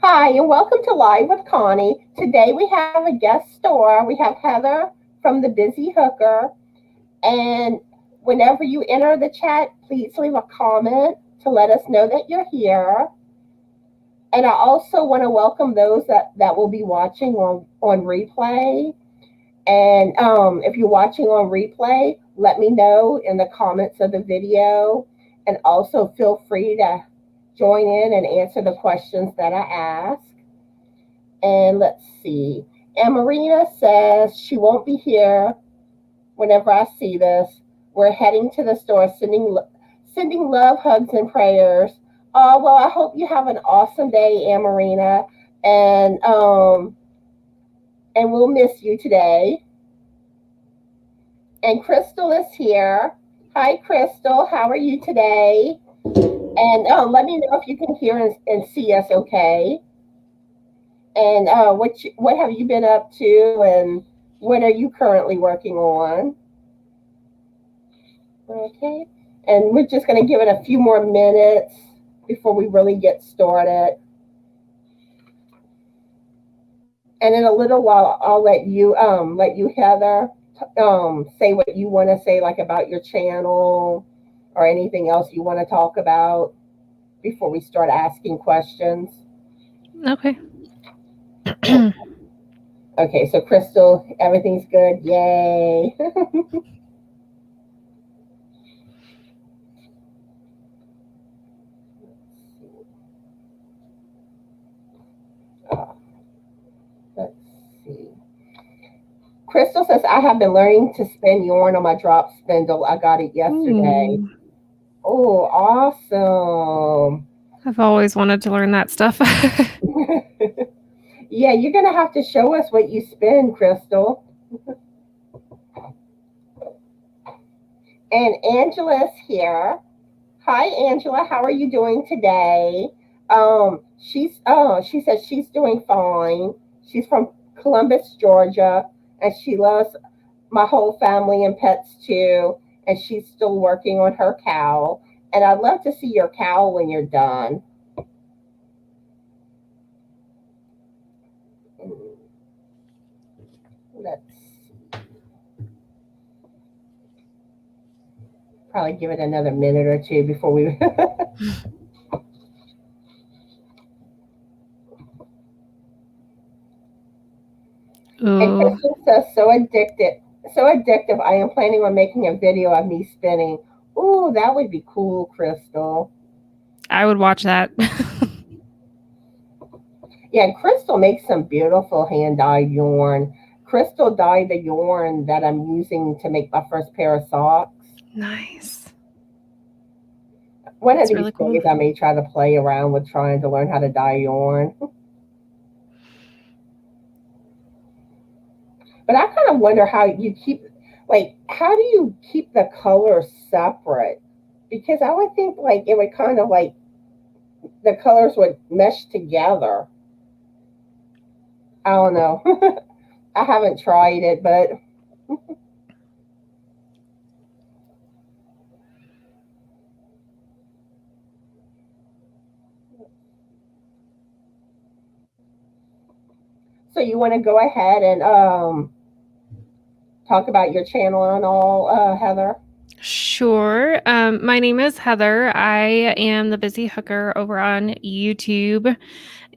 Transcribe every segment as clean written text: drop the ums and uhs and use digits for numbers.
Hi, and welcome to Live with Connie. Today we have a guest star. We have Heather from the Busy Hooker. And whenever you enter the chat, please leave a comment to let us know that you're here. And I also want to welcome those that will be watching on replay. And if you're watching on replay, let me know in the comments of the video. And also feel free to join in and answer the questions that I ask. And let's see. And Marina says she won't be here whenever I see this. We're heading to the store, sending love, hugs, and prayers. Oh, well, I hope you have an awesome day, Ann Marina. And we'll miss you today. And Crystal is here. Hi, Crystal. How are you today? And let me know if you can hear and see us okay. And what have you been up to, and what are you currently working on? Okay. And we're just going to give it a few more minutes before we really get started. And in a little while, I'll let you Heather, say what you want to say, like about your channel or anything else you want to talk about before we start asking questions. Okay. Okay, so Crystal, everything's good. Yay. Let's see. Crystal says, I have been learning to spin yarn on my drop spindle. I got it yesterday. Oh, awesome. I've always wanted to learn that stuff. Yeah, you're going to have to show us what you spin, Crystal. And Angela's here. Hi, Angela. How are you doing today? She says she's doing fine. She's from Columbus, Georgia, and she loves my whole family and pets too. And she's still working on her cowl. And I'd love to see your cowl when you're done. Let's probably give it another minute or two before we. And Crystal says, so addictive. I am planning on making a video of me spinning. Ooh, that would be cool, Crystal. I would watch that. Yeah, and Crystal makes some beautiful hand-dyed yarn. Crystal dyed the yarn that I'm using to make my first pair of socks. Nice. One of these days, I may try to play around with trying to learn how to dye yarn. But I kind of wonder how you keep, how do you keep the colors separate? Because I would think, it would kind of, the colors would mesh together. I don't know. I haven't tried it, but... So you want to go ahead and talk about your channel and all, Heather? Sure. My name is Heather. I am the Busy Hooker over on YouTube.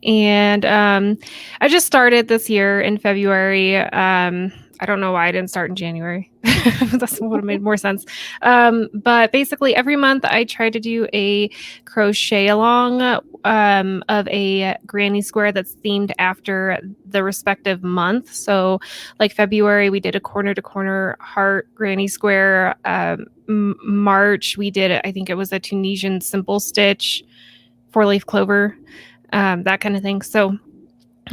And I just started this year in February. I don't know why I didn't start in January. That would have made more sense. But basically every month I try to do a crochet along of a granny square that's themed after the respective month. So like February, we did a corner to corner heart granny square. March, we did, I think it was a Tunisian simple stitch 4-leaf clover. That kind of thing. So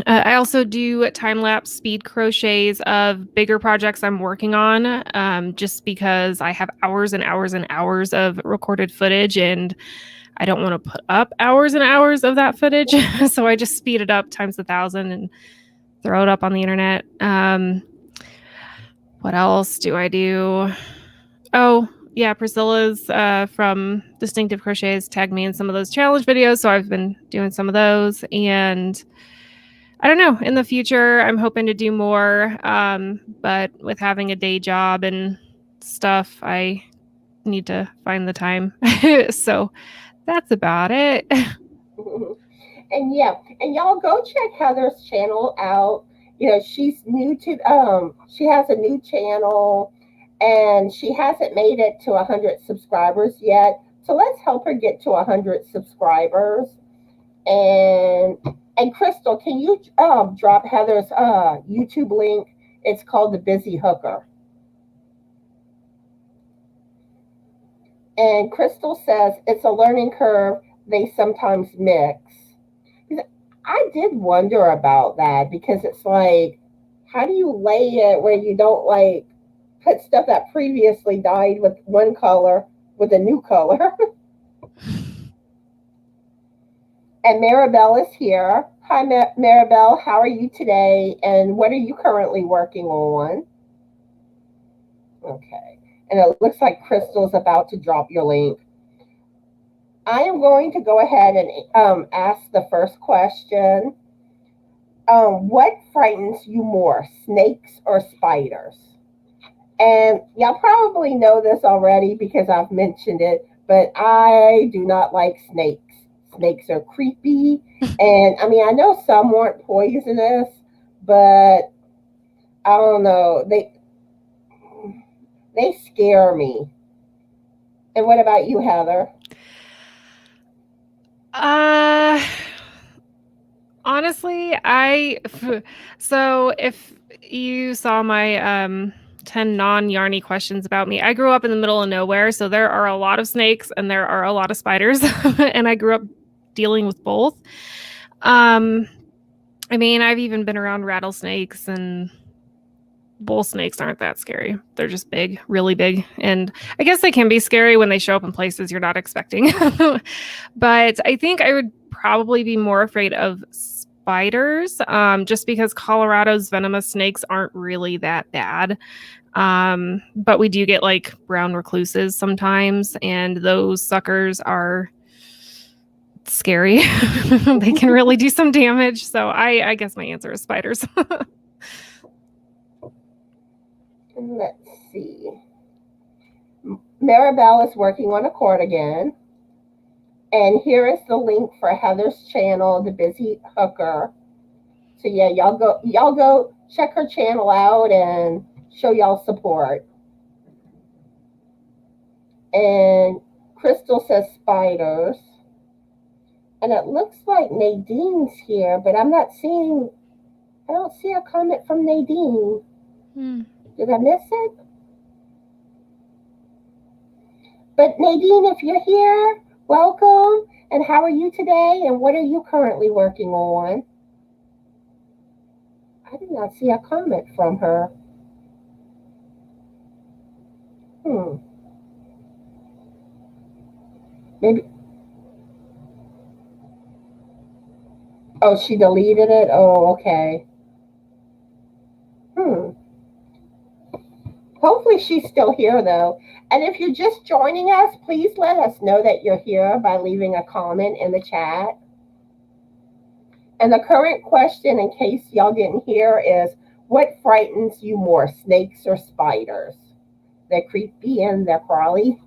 I also do time-lapse speed crochets of bigger projects I'm working on, just because I have hours and hours and hours of recorded footage and I don't want to put up hours and hours of that footage. So I just speed it up times 1,000 and throw it up on the internet. What else do I do? Oh, yeah, Priscilla's from Distinctive Crochets tagged me in some of those challenge videos, so I've been doing some of those. And I don't know, in the future, I'm hoping to do more. But with having a day job and stuff, I need to find the time. So that's about it. And yeah, and y'all go check Heather's channel out. She's new to she has a new channel and she hasn't made it to 100 subscribers yet. So let's help her get to 100 subscribers. And Crystal, can you drop Heather's YouTube link? It's called The Busy Hooker. And Crystal says it's a learning curve. They sometimes mix. I did wonder about that because it's like, how do you lay it where you don't like put stuff that previously dyed with one color with a new color? And Maribel is here. Hi, Maribel. How are you today? And what are you currently working on? Okay. And it looks like Crystal's about to drop your link. I am going to go ahead and ask the first question. What frightens you more, snakes or spiders? And y'all probably know this already because I've mentioned it, but I do not like snakes. Snakes are creepy. And I mean, I know some weren't poisonous, but I don't know. They scare me. And what about you, Heather? Honestly, so if you saw my 10 non-yarny questions about me, I grew up in the middle of nowhere, so there are a lot of snakes and there are a lot of spiders, and I grew up dealing with both. I mean, I've even been around rattlesnakes, and bull snakes aren't that scary. They're just big, really big. And I guess they can be scary when they show up in places you're not expecting. But I think I would probably be more afraid of spiders, just because Colorado's venomous snakes aren't really that bad. But we do get like brown recluses sometimes, and those suckers are scary. They can really do some damage. So I guess my answer is spiders. Let's see. Maribel is working on a cardigan. And here is the link for Heather's channel, The Busy Hooker. So yeah, y'all go check her channel out and show y'all support. And Crystal says spiders. And it looks like Nadine's here, but I don't see a comment from Nadine. Did I miss it? But Nadine, if you're here, welcome. And how are you today? And what are you currently working on? I did not see a comment from her. Maybe. Oh, she deleted it? Oh, okay. Hopefully she's still here, though. And if you're just joining us, please let us know that you're here by leaving a comment in the chat. And the current question, in case y'all didn't hear, is what frightens you more, snakes or spiders? They're creepy and they're crawly.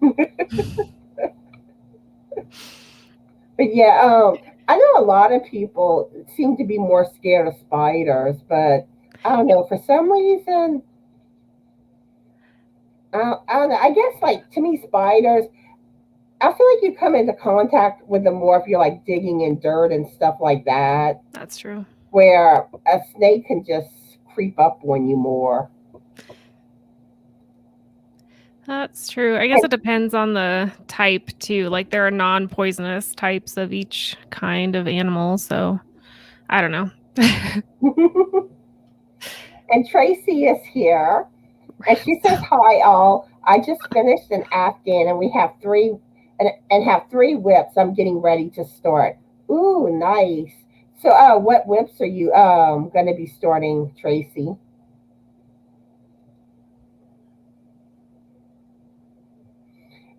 But yeah, I know a lot of people seem to be more scared of spiders, but I don't know, for some reason, I don't know. I guess, like, to me, spiders, I feel like you come into contact with them more if you're like digging in dirt and stuff like that. That's true. Where a snake can just creep up on you more. That's true. I guess it depends on the type too. Like there are non-poisonous types of each kind of animal, so I don't know. And Tracy is here, and she says, "Hi all. I just finished an Afghan, and we have three whips. I'm getting ready to start. Ooh, nice. So, what whips are you going to be starting, Tracy?"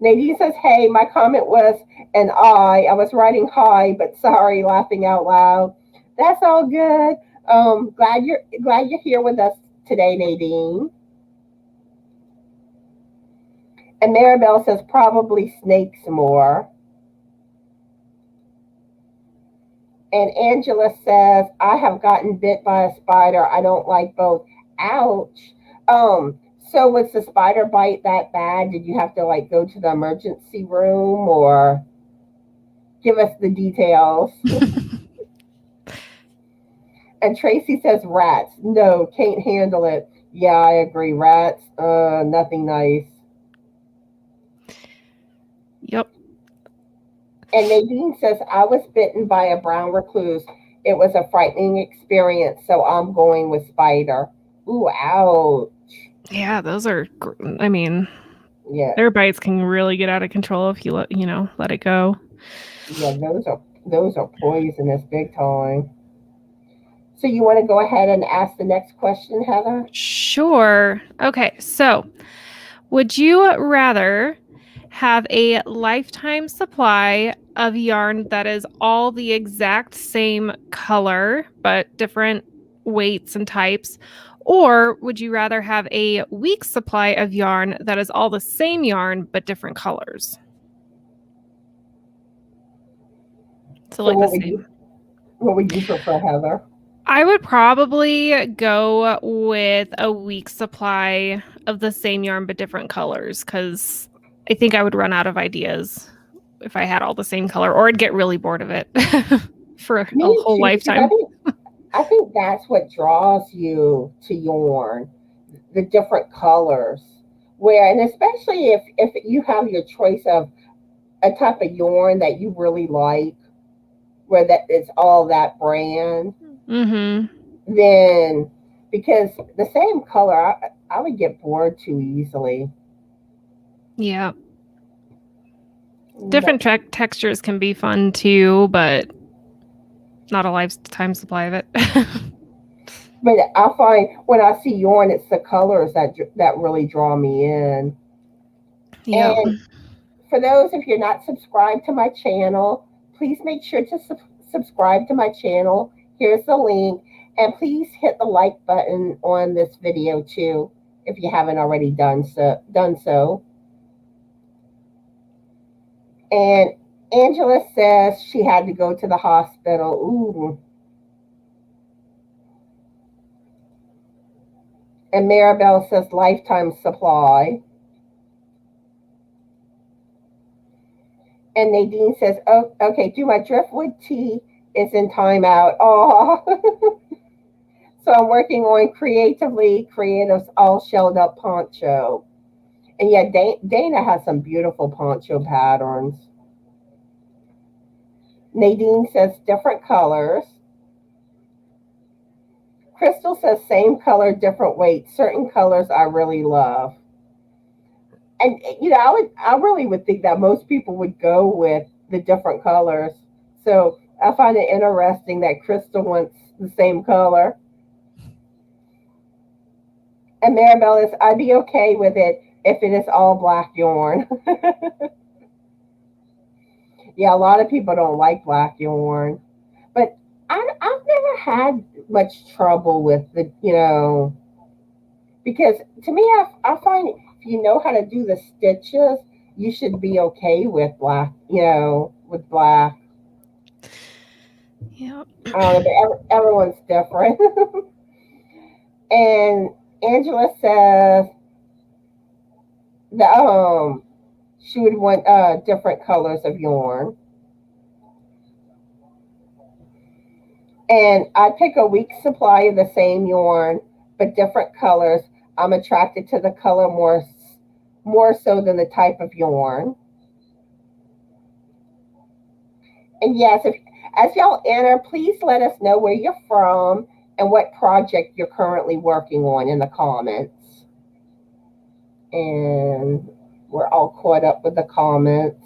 Nadine says, hey, my comment was an I. I was writing hi, but sorry, laughing out loud. That's all good. Glad you're here with us today, Nadine. And Maribel says probably snakes more. And Angela says, I have gotten bit by a spider. I don't like both. Ouch. So was the spider bite that bad? Did you have to like go to the emergency room or give us the details? And Tracy says rats. No, can't handle it. Yeah, I agree. Rats, nothing nice. Yep. And Nadine says, I was bitten by a brown recluse. It was a frightening experience, so I'm going with spider. Ooh, ouch. Yeah, those are, I mean, Yeah, their bites can really get out of control if you let it go. yeah, those are poisonous big time. So you want to go ahead and ask the next question, Heather? Sure. Okay, so would you rather have a lifetime supply of yarn that is all the exact same color but different weights and types? Or would you rather have a week's supply of yarn that is all the same yarn but different colors? So like the same. What would you prefer, Heather? I would probably go with a week's supply of the same yarn but different colors because I think I would run out of ideas if I had all the same color, or I'd get really bored of it for a Me whole too, because lifetime. I think that's what draws you to yarn, the different colors. Where and especially if you have your choice of a type of yarn that you really like, where that it's all that brand, Mm-hmm. then because the same color, I would get bored too easily. Yeah. But Different textures can be fun too, but not a lifetime supply of it. but I find when I see yarn, it's the colors that really draw me in. Yeah. And for those, if you're not subscribed to my channel, please make sure to subscribe to my channel. Here's the link. And please hit the like button on this video too, if you haven't already done so. And Angela says she had to go to the hospital. Ooh. And Maribel says lifetime supply. And Nadine says, oh, okay, do my driftwood tee is in timeout. Oh, so I'm working on creative's all shelled up poncho. And yeah, Dana has some beautiful poncho patterns. Nadine says different colors. Crystal says same color, different weight. Certain colors I really love. And I really would think that most people would go with the different colors. So I find it interesting that Crystal wants the same color. And Maribel is, I'd be okay with it if it is all black yarn. Yeah, a lot of people don't like black yarn. But I've never had much trouble with because to me, I find if you know how to do the stitches, you should be okay with black, with black. Yeah. I don't know, but everyone's different. And Angela says that she would want different colors of yarn. And I pick a week's supply of the same yarn, but different colors. I'm attracted to the color more so than the type of yarn. And yes, as y'all enter, please let us know where you're from and what project you're currently working on in the comments. And we're all caught up with the comments.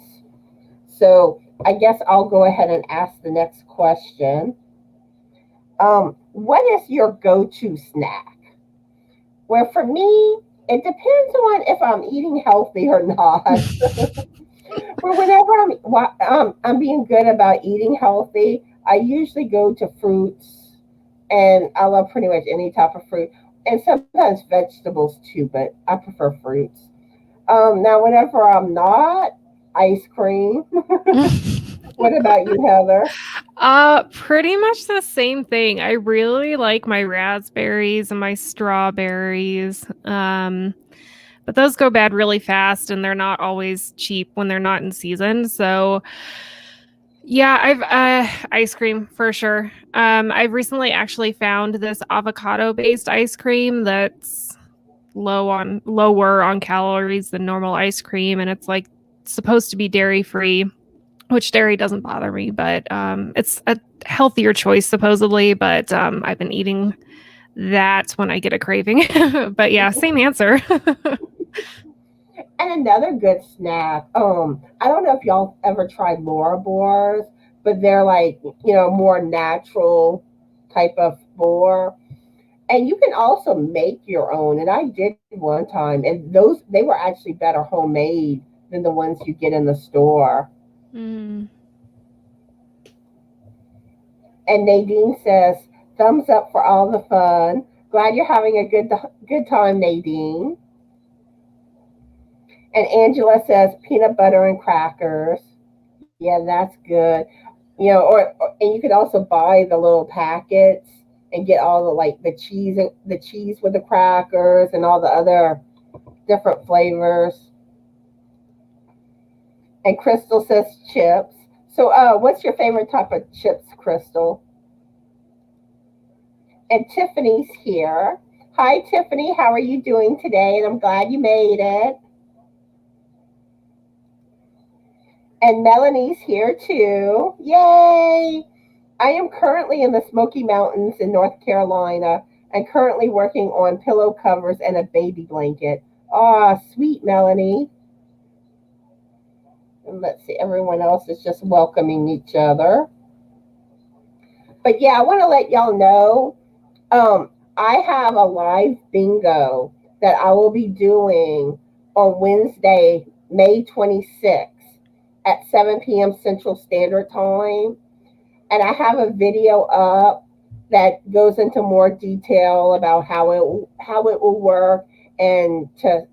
So I guess I'll go ahead and ask the next question. What is your go-to snack? Well, for me, It depends on if I'm eating healthy or not. But whenever I'm being good about eating healthy, I usually go to fruits, and I love pretty much any type of fruit, and sometimes vegetables too. But I prefer fruits. Now, whenever I'm not, ice cream. What about you, Heather? Pretty much the same thing. I really like my raspberries and my strawberries. But those go bad really fast and they're not always cheap when they're not in season. So yeah, I've ice cream for sure. I've recently actually found this avocado-based ice cream that's lower on calories than normal ice cream, and it's like supposed to be dairy free, which dairy doesn't bother me, but it's a healthier choice supposedly. But I've been eating that when I get a craving. But yeah, same answer. And another good snack. I don't know if y'all ever tried Laura bars, but they're like, more natural type of boar. And you can also make your own. And I did one time, and those they were actually better homemade than the ones you get in the store. Mm. And Nadine says, thumbs up for all the fun. Glad you're having a good time, Nadine. And Angela says peanut butter and crackers. Yeah, that's good. And you could also buy the little packets and get all the like the cheese with the crackers and all the other different flavors. And Crystal says chips. So, what's your favorite type of chips, Crystal? And Tiffany's here. Hi, Tiffany. How are you doing today? And I'm glad you made it. And Melanie's here too. Yay! I am currently in the Smoky Mountains in North Carolina and currently working on pillow covers and a baby blanket. Ah, sweet Melanie. And let's see, everyone else is just welcoming each other. But yeah, I want to let y'all know I have a live bingo that I will be doing on Wednesday, May 26th at 7 p.m. Central Standard Time. And I have a video up that goes into more detail about how it will work and to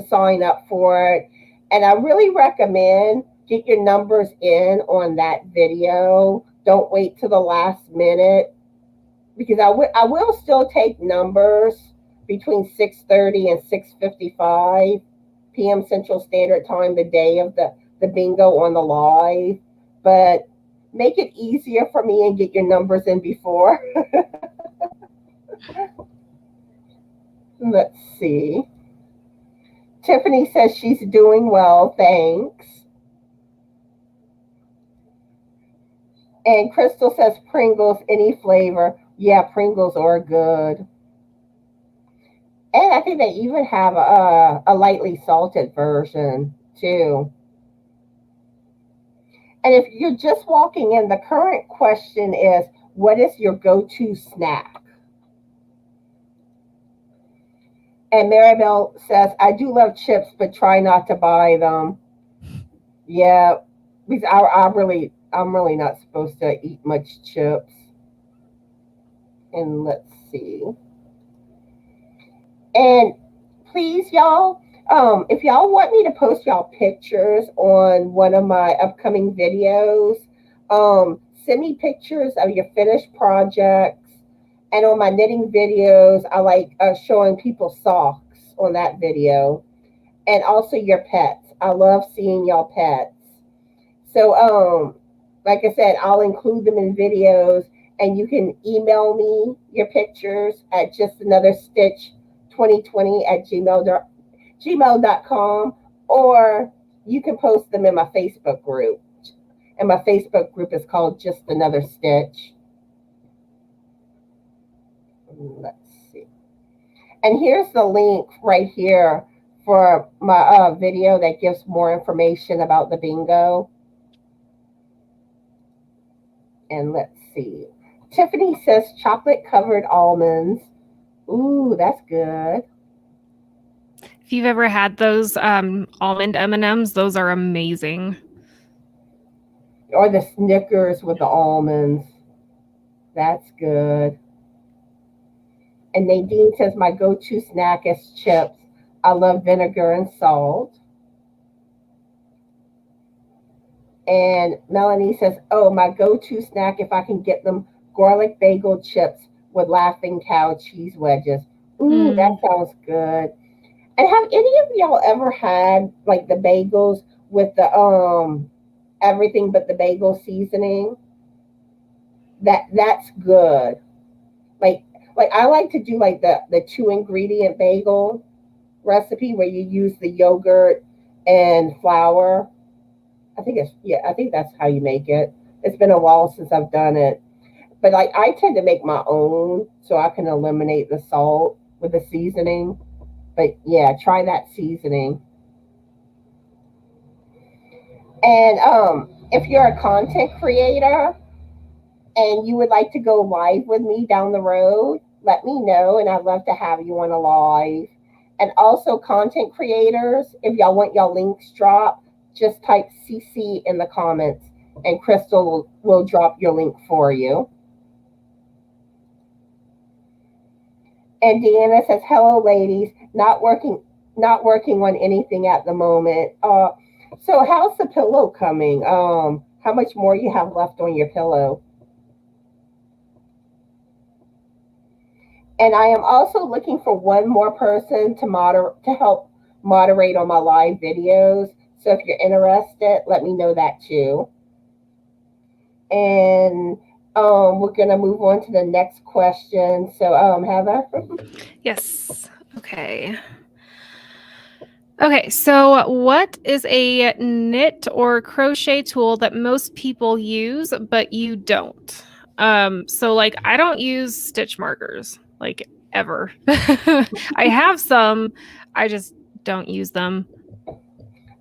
sign up for it. And I really recommend get your numbers in on that video. Don't wait till the last minute because I will still take numbers between 6:30 and 6:55 p.m. Central Standard Time the day of the bingo on the live, but make it easier for me and get your numbers in before. Let's see. Tiffany says she's doing well, thanks. And Crystal says Pringles, any flavor. Yeah, Pringles are good. And I think they even have a lightly salted version too. And if you're just walking in, the current question is, what is your go-to snack? And Maribel says, I do love chips, but try not to buy them. Yeah, because I'm really not supposed to eat much chips. And let's see. And please, y'all, if y'all want me to post y'all pictures on one of my upcoming videos, send me pictures of your finished projects. And on my knitting videos, I like showing people socks on that video. And also your pets. I love seeing y'all pets. So, like I said, I'll include them in videos, and you can email me your pictures at justanotherstitch2020 at gmail.com, or you can post them in my Facebook group. And my Facebook group is called Just Another Stitch. Let's see. And here's the link right here for my video that gives more information about the bingo. And let's see. Tiffany says chocolate covered almonds. Ooh, that's good. If you've ever had those almond M&Ms, those are amazing. Or the Snickers with the almonds. That's good. And Nadine says, my go-to snack is chips. I love vinegar and salt. And Melanie says, oh, my go-to snack, if I can get them, garlic bagel chips with Laughing Cow cheese wedges. Ooh, that sounds good. And have any of y'all ever had like the bagels with the everything but the bagel seasoning? That's good. Like I like to do like the 2 ingredient bagel recipe where you use the yogurt and flour. I think that's how you make it. It's been a while since I've done it. But like I tend to make my own so I can eliminate the salt with the seasoning. But yeah, try that seasoning. And if you're a content creator and you would like to go live with me down the road, let me know and I'd love to have you on a live. And also content creators, if y'all want y'all links dropped, just type CC in the comments and Crystal will drop your link for you. And Deanna says, hello ladies, not working on anything at the moment. So how's the pillow coming? How much more you have left on your pillow? And I am also looking for one more person to help moderate on my live videos. So if you're interested, let me know that too. And we're gonna move on to the next question. So Heather. Yes. Okay. Okay, so what is a knit or crochet tool that most people use, but you don't? So like I don't use stitch markers, like ever. I have some, I just don't use them.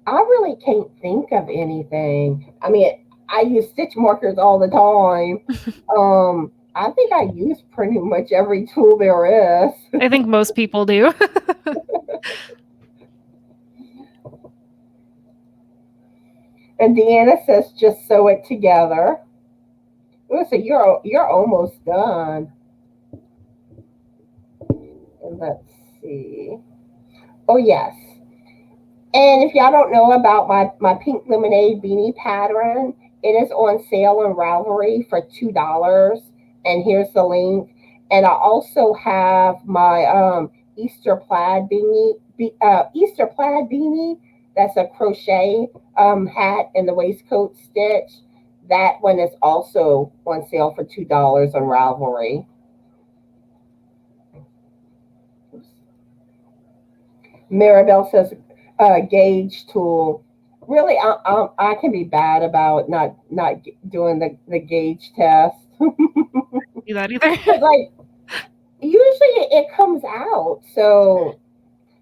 I really can't think of anything. I mean, I use stitch markers all the time. I think I use pretty much every tool there is. I think most people do. And Deanna says, just sew it together. Ooh, so you're almost done. And let's see. Oh yes. And if y'all don't know about my pink lemonade beanie pattern, it is on sale on Ravelry for $2. And here's the link. And I also have my Easter plaid beanie. That's a crochet hat and the waistcoat stitch. That one is also on sale for $2 on Ravelry. Maribel says gauge tool. Really, I can be bad about not doing the gauge test. Do that either. But like usually it comes out. So,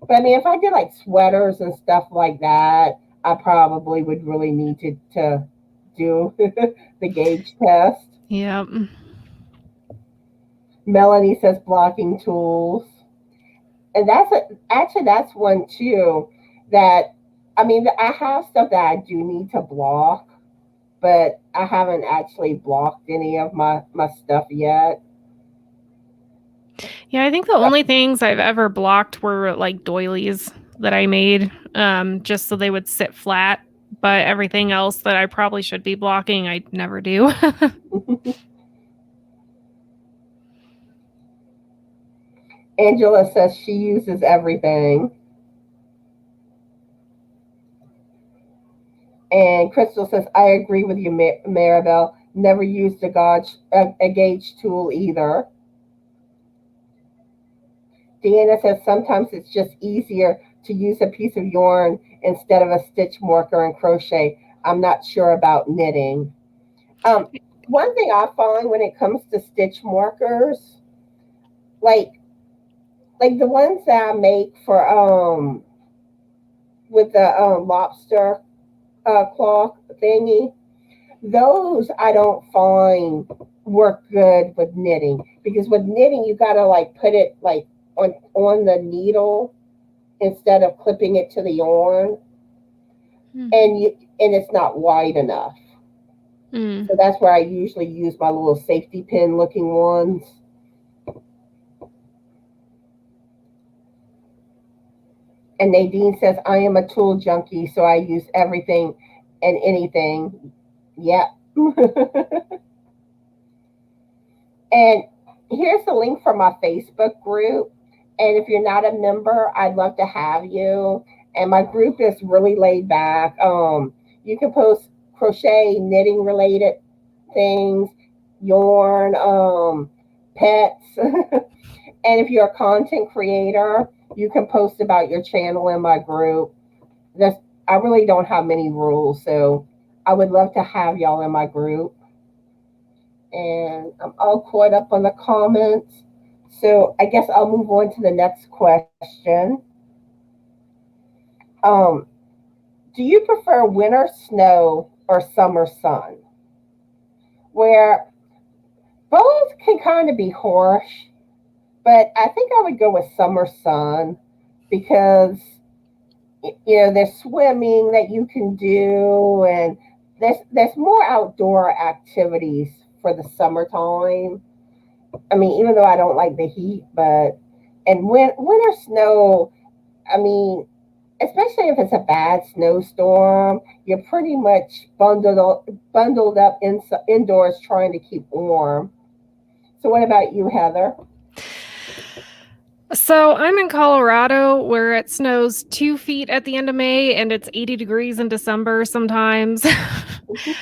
but I mean, if I did like sweaters and stuff like that, I probably would really need to do the gauge test. Yep. Melanie says blocking tools. And that's one too that I mean I have stuff that I do need to block, but I haven't actually blocked any of my stuff yet. Yeah, I think the only things I've ever blocked were like doilies that I made, just so they would sit flat. But everything else that I probably should be blocking, I never do. Angela says she uses everything. And Crystal says, I agree with you, Maribel. Never used a gauge tool either. Deanna says, sometimes it's just easier to use a piece of yarn instead of a stitch marker and crochet. I'm not sure about knitting. One thing I find when it comes to stitch markers, like the ones that I make for with the lobster claw thingy, those I don't find work good with knitting, because with knitting you gotta like put it like on the needle instead of clipping it to the yarn, and it's not wide enough. So that's where I usually use my little safety pin looking ones. And Nadine says, I am a tool junkie, so I use everything and anything. Yep. And here's the link for my Facebook group. And if you're not a member, I'd love to have you. And my group is really laid back. You can post crochet, knitting related things, yarn, pets. And if you're a content creator, you can post about your channel in my group. I really don't have many rules, so I would love to have y'all in my group. And I'm all caught up on the comments. So I guess I'll move on to the next question. Do you prefer winter snow or summer sun? Where both can kind of be harsh, but I think I would go with summer sun because there's swimming that you can do, and there's more outdoor activities for the summertime. I mean, even though I don't like the heat, and winter snow, I mean, especially if it's a bad snowstorm, you're pretty much bundled up indoors trying to keep warm. So what about you, Heather? So I'm in Colorado where it snows 2 feet at the end of May and it's 80 degrees in December sometimes.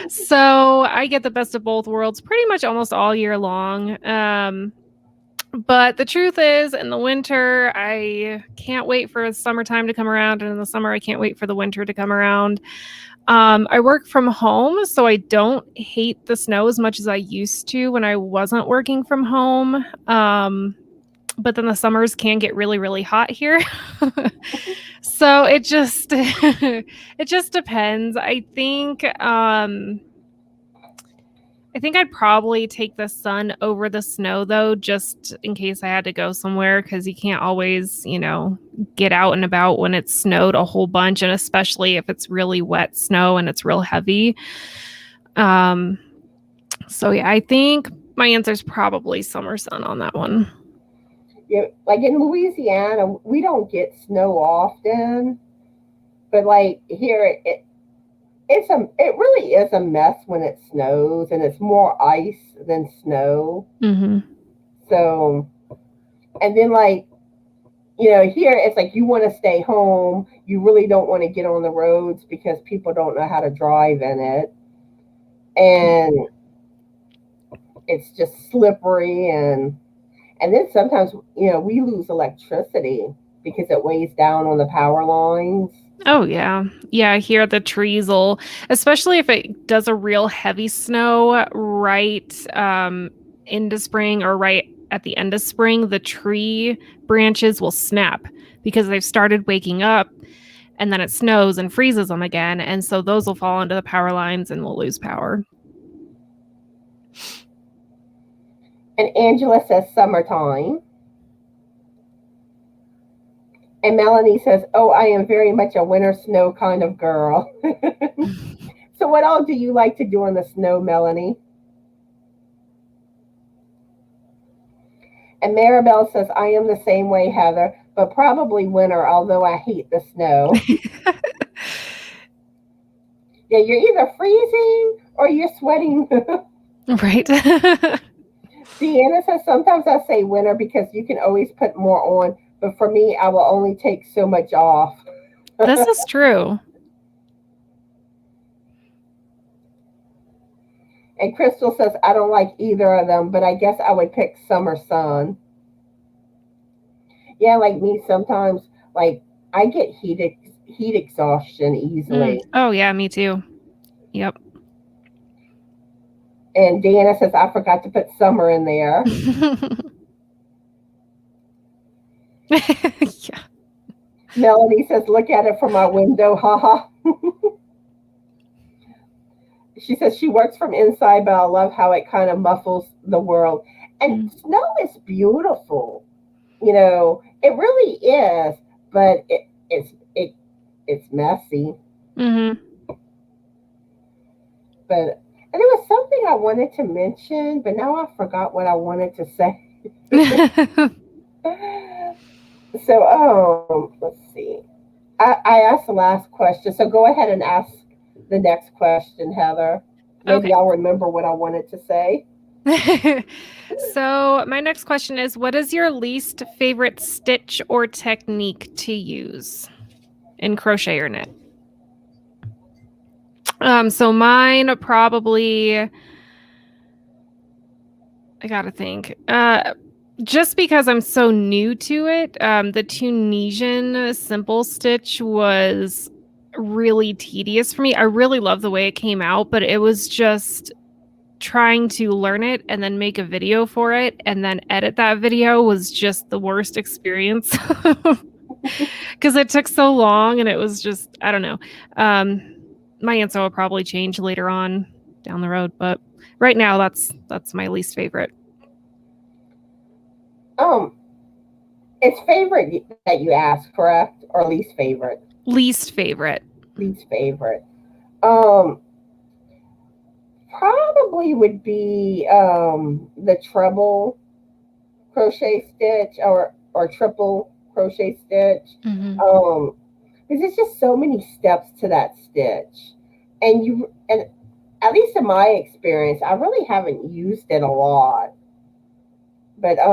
So I get the best of both worlds pretty much almost all year long. But the truth is, in the winter, I can't wait for summertime to come around. And in the summer, I can't wait for the winter to come around. I work from home, so I don't hate the snow as much as I used to when I wasn't working from home. But then the summers can get really, really hot here. So it just it just depends. I think I'd probably take the sun over the snow though, just in case I had to go somewhere, because you can't always, get out and about when it's snowed a whole bunch, and especially if it's really wet snow and it's real heavy. So yeah, I think my answer is probably summer sun on that one. Yeah, like in Louisiana, we don't get snow often, but like here, it really is a mess when it snows, and it's more ice than snow. Mm-hmm. So, and then here it's like you want to stay home. You really don't want to get on the roads because people don't know how to drive in it, and it's just slippery and then sometimes, we lose electricity because it weighs down on the power lines. Oh, yeah. Yeah, here the trees will, especially if it does a real heavy snow right into spring or right at the end of spring, the tree branches will snap because they've started waking up, and then it snows and freezes them again. And so those will fall into the power lines and we'll lose power. And Angela says summertime. And Melanie says, oh, I am very much a winter snow kind of girl. So what all do you like to do in the snow, Melanie? And Maribel says, I am the same way, Heather, but probably winter, although I hate the snow. Yeah, you're either freezing or you're sweating. Right. Deanna says, sometimes I say winter because you can always put more on, but for me, I will only take so much off. This is true. And Crystal says, I don't like either of them, but I guess I would pick summer sun. Yeah, like me, sometimes, like, I get heat exhaustion easily. Oh, yeah, me too. Yep. And Deanna says, I forgot to put summer in there. Yeah. Melanie says, look at it from my window, haha. She says she works from inside, but I love how it kind of muffles the world. And snow is beautiful. It really is. but it's messy. Mm-hmm. But and there was something I wanted to mention, but now I forgot what I wanted to say. So let's see. I asked the last question, so go ahead and ask the next question, Heather. Maybe Okay. I'll remember what I wanted to say. So my next question is, what is your least favorite stitch or technique to use in crochet or knit? So mine probably, I gotta think. Just because I'm so new to it, the Tunisian simple stitch was really tedious for me. I really love the way it came out, but it was just trying to learn it and then make a video for it and then edit that video was just the worst experience because it took so long and it was just, I don't know. My answer will probably change later on down the road, but right now that's my least favorite. Um, it's favorite that you asked, correct? Or least favorite? Least favorite. Least favorite. Um, Probably would be the treble crochet stitch or triple crochet stitch. Mm-hmm. Because there's just so many steps to that stitch, and at least in my experience, I really haven't used it a lot. But I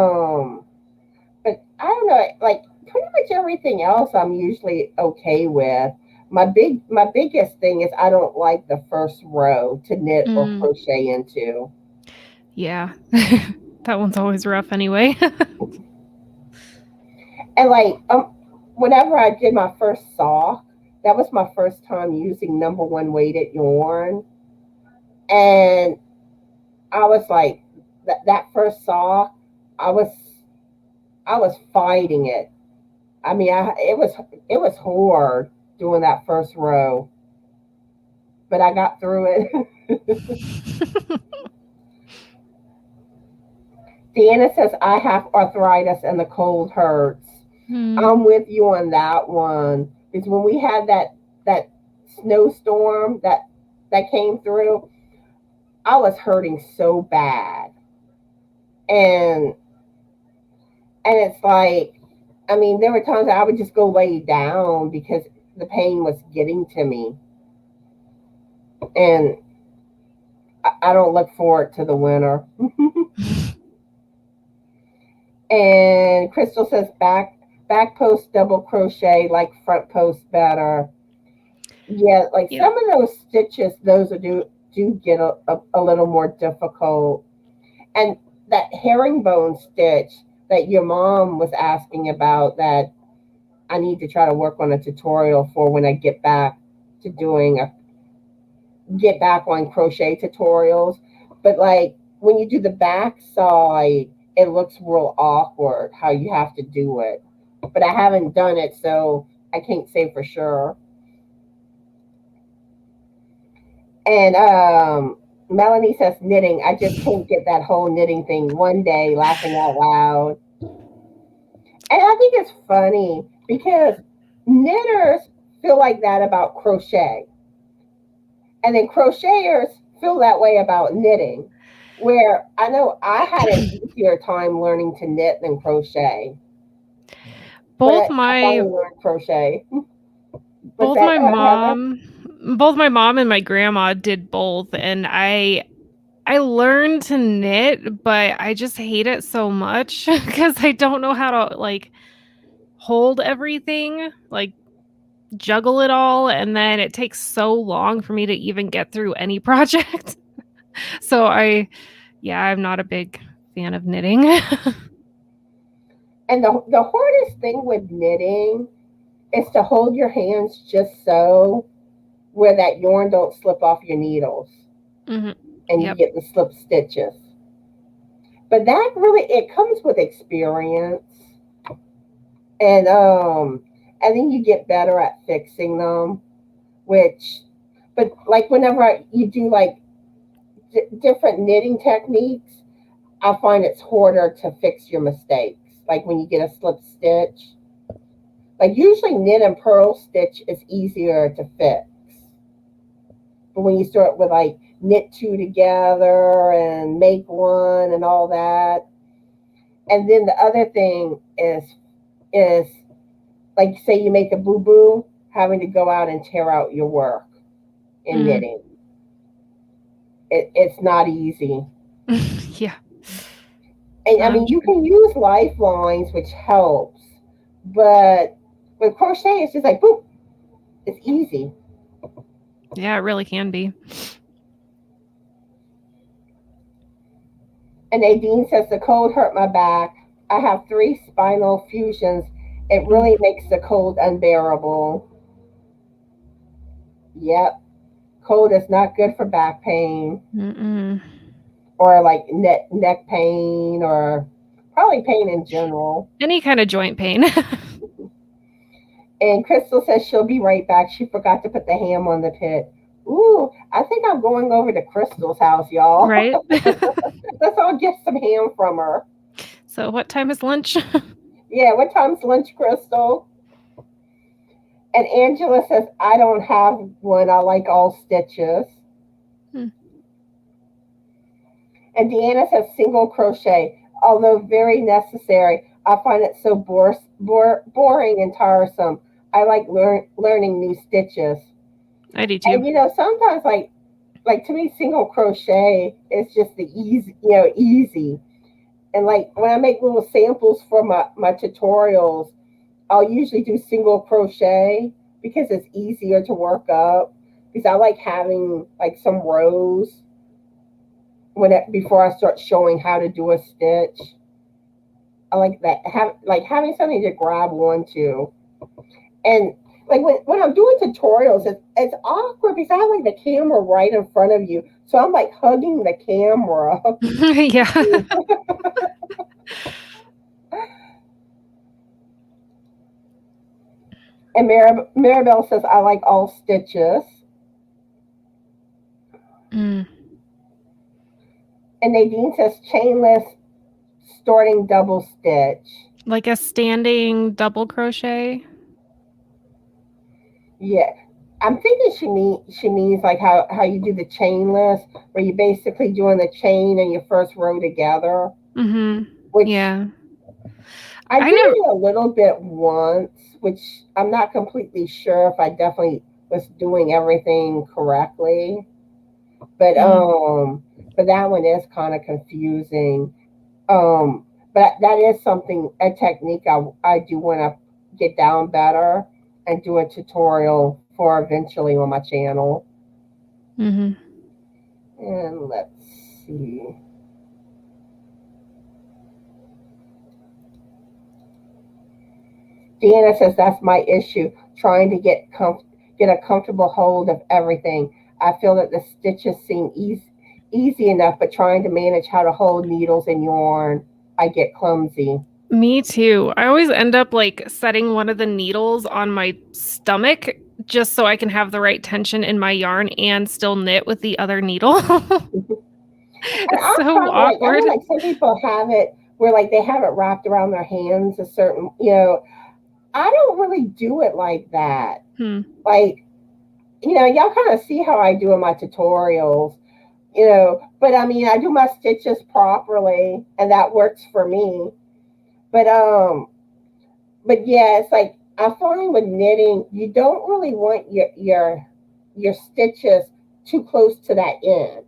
don't know, like pretty much everything else I'm usually okay with. My biggest thing is I don't like the first row to knit or Mm, crochet into. yeah. That one's always rough anyway. And like whenever I did my first sock, that was my first time using number one weighted yarn. And I was like that first sock, I was I was fighting it. I mean, it was hard doing that first row, but I got through it. Deanna says I have arthritis and the cold hurts. Hmm. I'm with you on that one. Because when we had that snowstorm that came through, I was hurting so bad. And it's like, I mean, there were times I would just go lay down because the pain was getting to me. And I don't look forward to the winter. And Crystal says back post double crochet, like front post better. Yeah, like Yep. some of those stitches, those do get a little more difficult. And that herringbone stitch that your mom was asking about, that I need to try to work on a tutorial for when I get back to get back on crochet tutorials. But like when you do the back side, it looks real awkward how you have to do it. But I haven't done it, so I can't say for sure. And Melanie says knitting. I just can't get that whole knitting thing one day, laughing out loud. And I think it's funny because knitters feel like that about crochet. And then crocheters feel that way about knitting. Where I know I had an easier time learning to knit than crochet. When Both I my finally learned crochet. Was both that my Heather? mom both my mom and my grandma did both, and I learned to knit, but I just hate it so much because I don't know how to like hold everything, like juggle it all, and then it takes so long for me to even get through any project. So yeah, I'm not a big fan of knitting. And the hardest thing with knitting is to hold your hands just so where that yarn don't slip off your needles Hmm. and you Yep. get the slip stitches. But that really it comes with experience, and and then you get better at fixing them. Which, but like whenever you do like different knitting techniques, I find it's harder to fix your mistakes. Like when you get a slip stitch, Like usually knit and purl stitch is easier to fix. But when you start with like knit two together and make one and all that. And then the other thing is like say you make a boo boo, having to go out and tear out your work in knitting. It's not easy. Yeah. And I mean, you can use lifelines, which helps, but with crochet, it's just like boop, it's easy. Yeah, it really can be. And Nadine says the cold hurt my back. I have 3 spinal fusions. It really makes the cold unbearable. Yep, cold is not good for back pain. Or like neck pain, or probably pain in general. Any kind of joint pain. And Crystal says she'll be right back. She forgot to put the ham on the pit. Ooh, I think I'm going over to Crystal's house, y'all. Right? Let's all get some ham from her. So what time is lunch? Yeah, what time's lunch, Crystal? And Angela says, I don't have one. I like all stitches. And Deanna says single crochet, although very necessary. I find it so boring and tiresome. I like learning new stitches. I do too. And sometimes like to me, single crochet is just the easy. And like when I make little samples for my tutorials, I'll usually do single crochet because it's easier to work up. Because I like having like some rows before I start showing how to do a stitch. I like that, having something to grab onto. And like when I'm doing tutorials, it's awkward because I have like the camera right in front of you, so I'm like hugging the camera. Yeah. And Maribel says I like all stitches. And Nadine says chainless starting double stitch. Like a standing double crochet? Yeah. I'm thinking she means like how you do the chainless, where you're basically doing the chain and your first row together. Which yeah. I did it a little bit once, which I'm not completely sure if I definitely was doing everything correctly. But that one is kind of confusing. But that is a technique I do want to get down better and do a tutorial for eventually on my channel. And let's see. Deanna says that's my issue, trying to get a comfortable hold of everything. I feel that the stitches seem easy enough, but trying to manage how to hold needles and yarn, I get clumsy. Me too. I always end up like setting one of the needles on my stomach just so I can have the right tension in my yarn and still knit with the other needle. It's so awkward. Like some people have it where like they have it wrapped around their hands a certain, I don't really do it like that. Like, y'all kind of see how I do in my tutorials, but I mean, I do my stitches properly and that works for me. But yeah, it's like I find with knitting, you don't really want your stitches too close to that end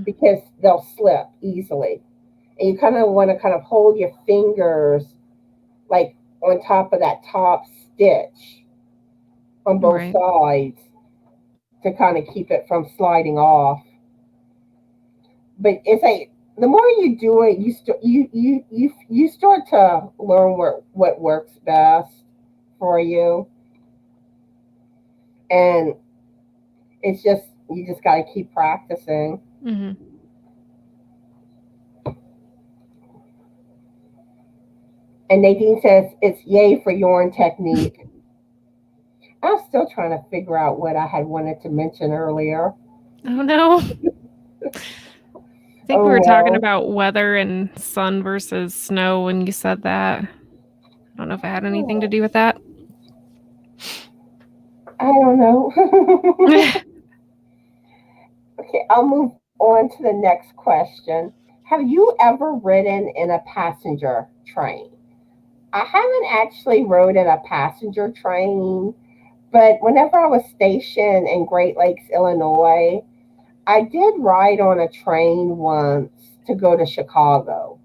because they'll slip easily. And you kind of want to kind of hold your fingers like on top of that top stitch on both sides to kind of keep it from sliding off. But it's like the more you do it, you start to learn what works best for you, and it's just you just got to keep practicing. And Nadine says it's yay for yarn technique. I'm still trying to figure out what I had wanted to mention earlier. Oh no. I think we were talking about weather and sun versus snow when you said that. I don't know if it had anything to do with that. I don't know. Okay, I'll move on to the next question. Have you ever ridden in a passenger train? I haven't actually rode in a passenger train, but whenever I was stationed in Great Lakes, Illinois, I did ride on a train once to go to Chicago.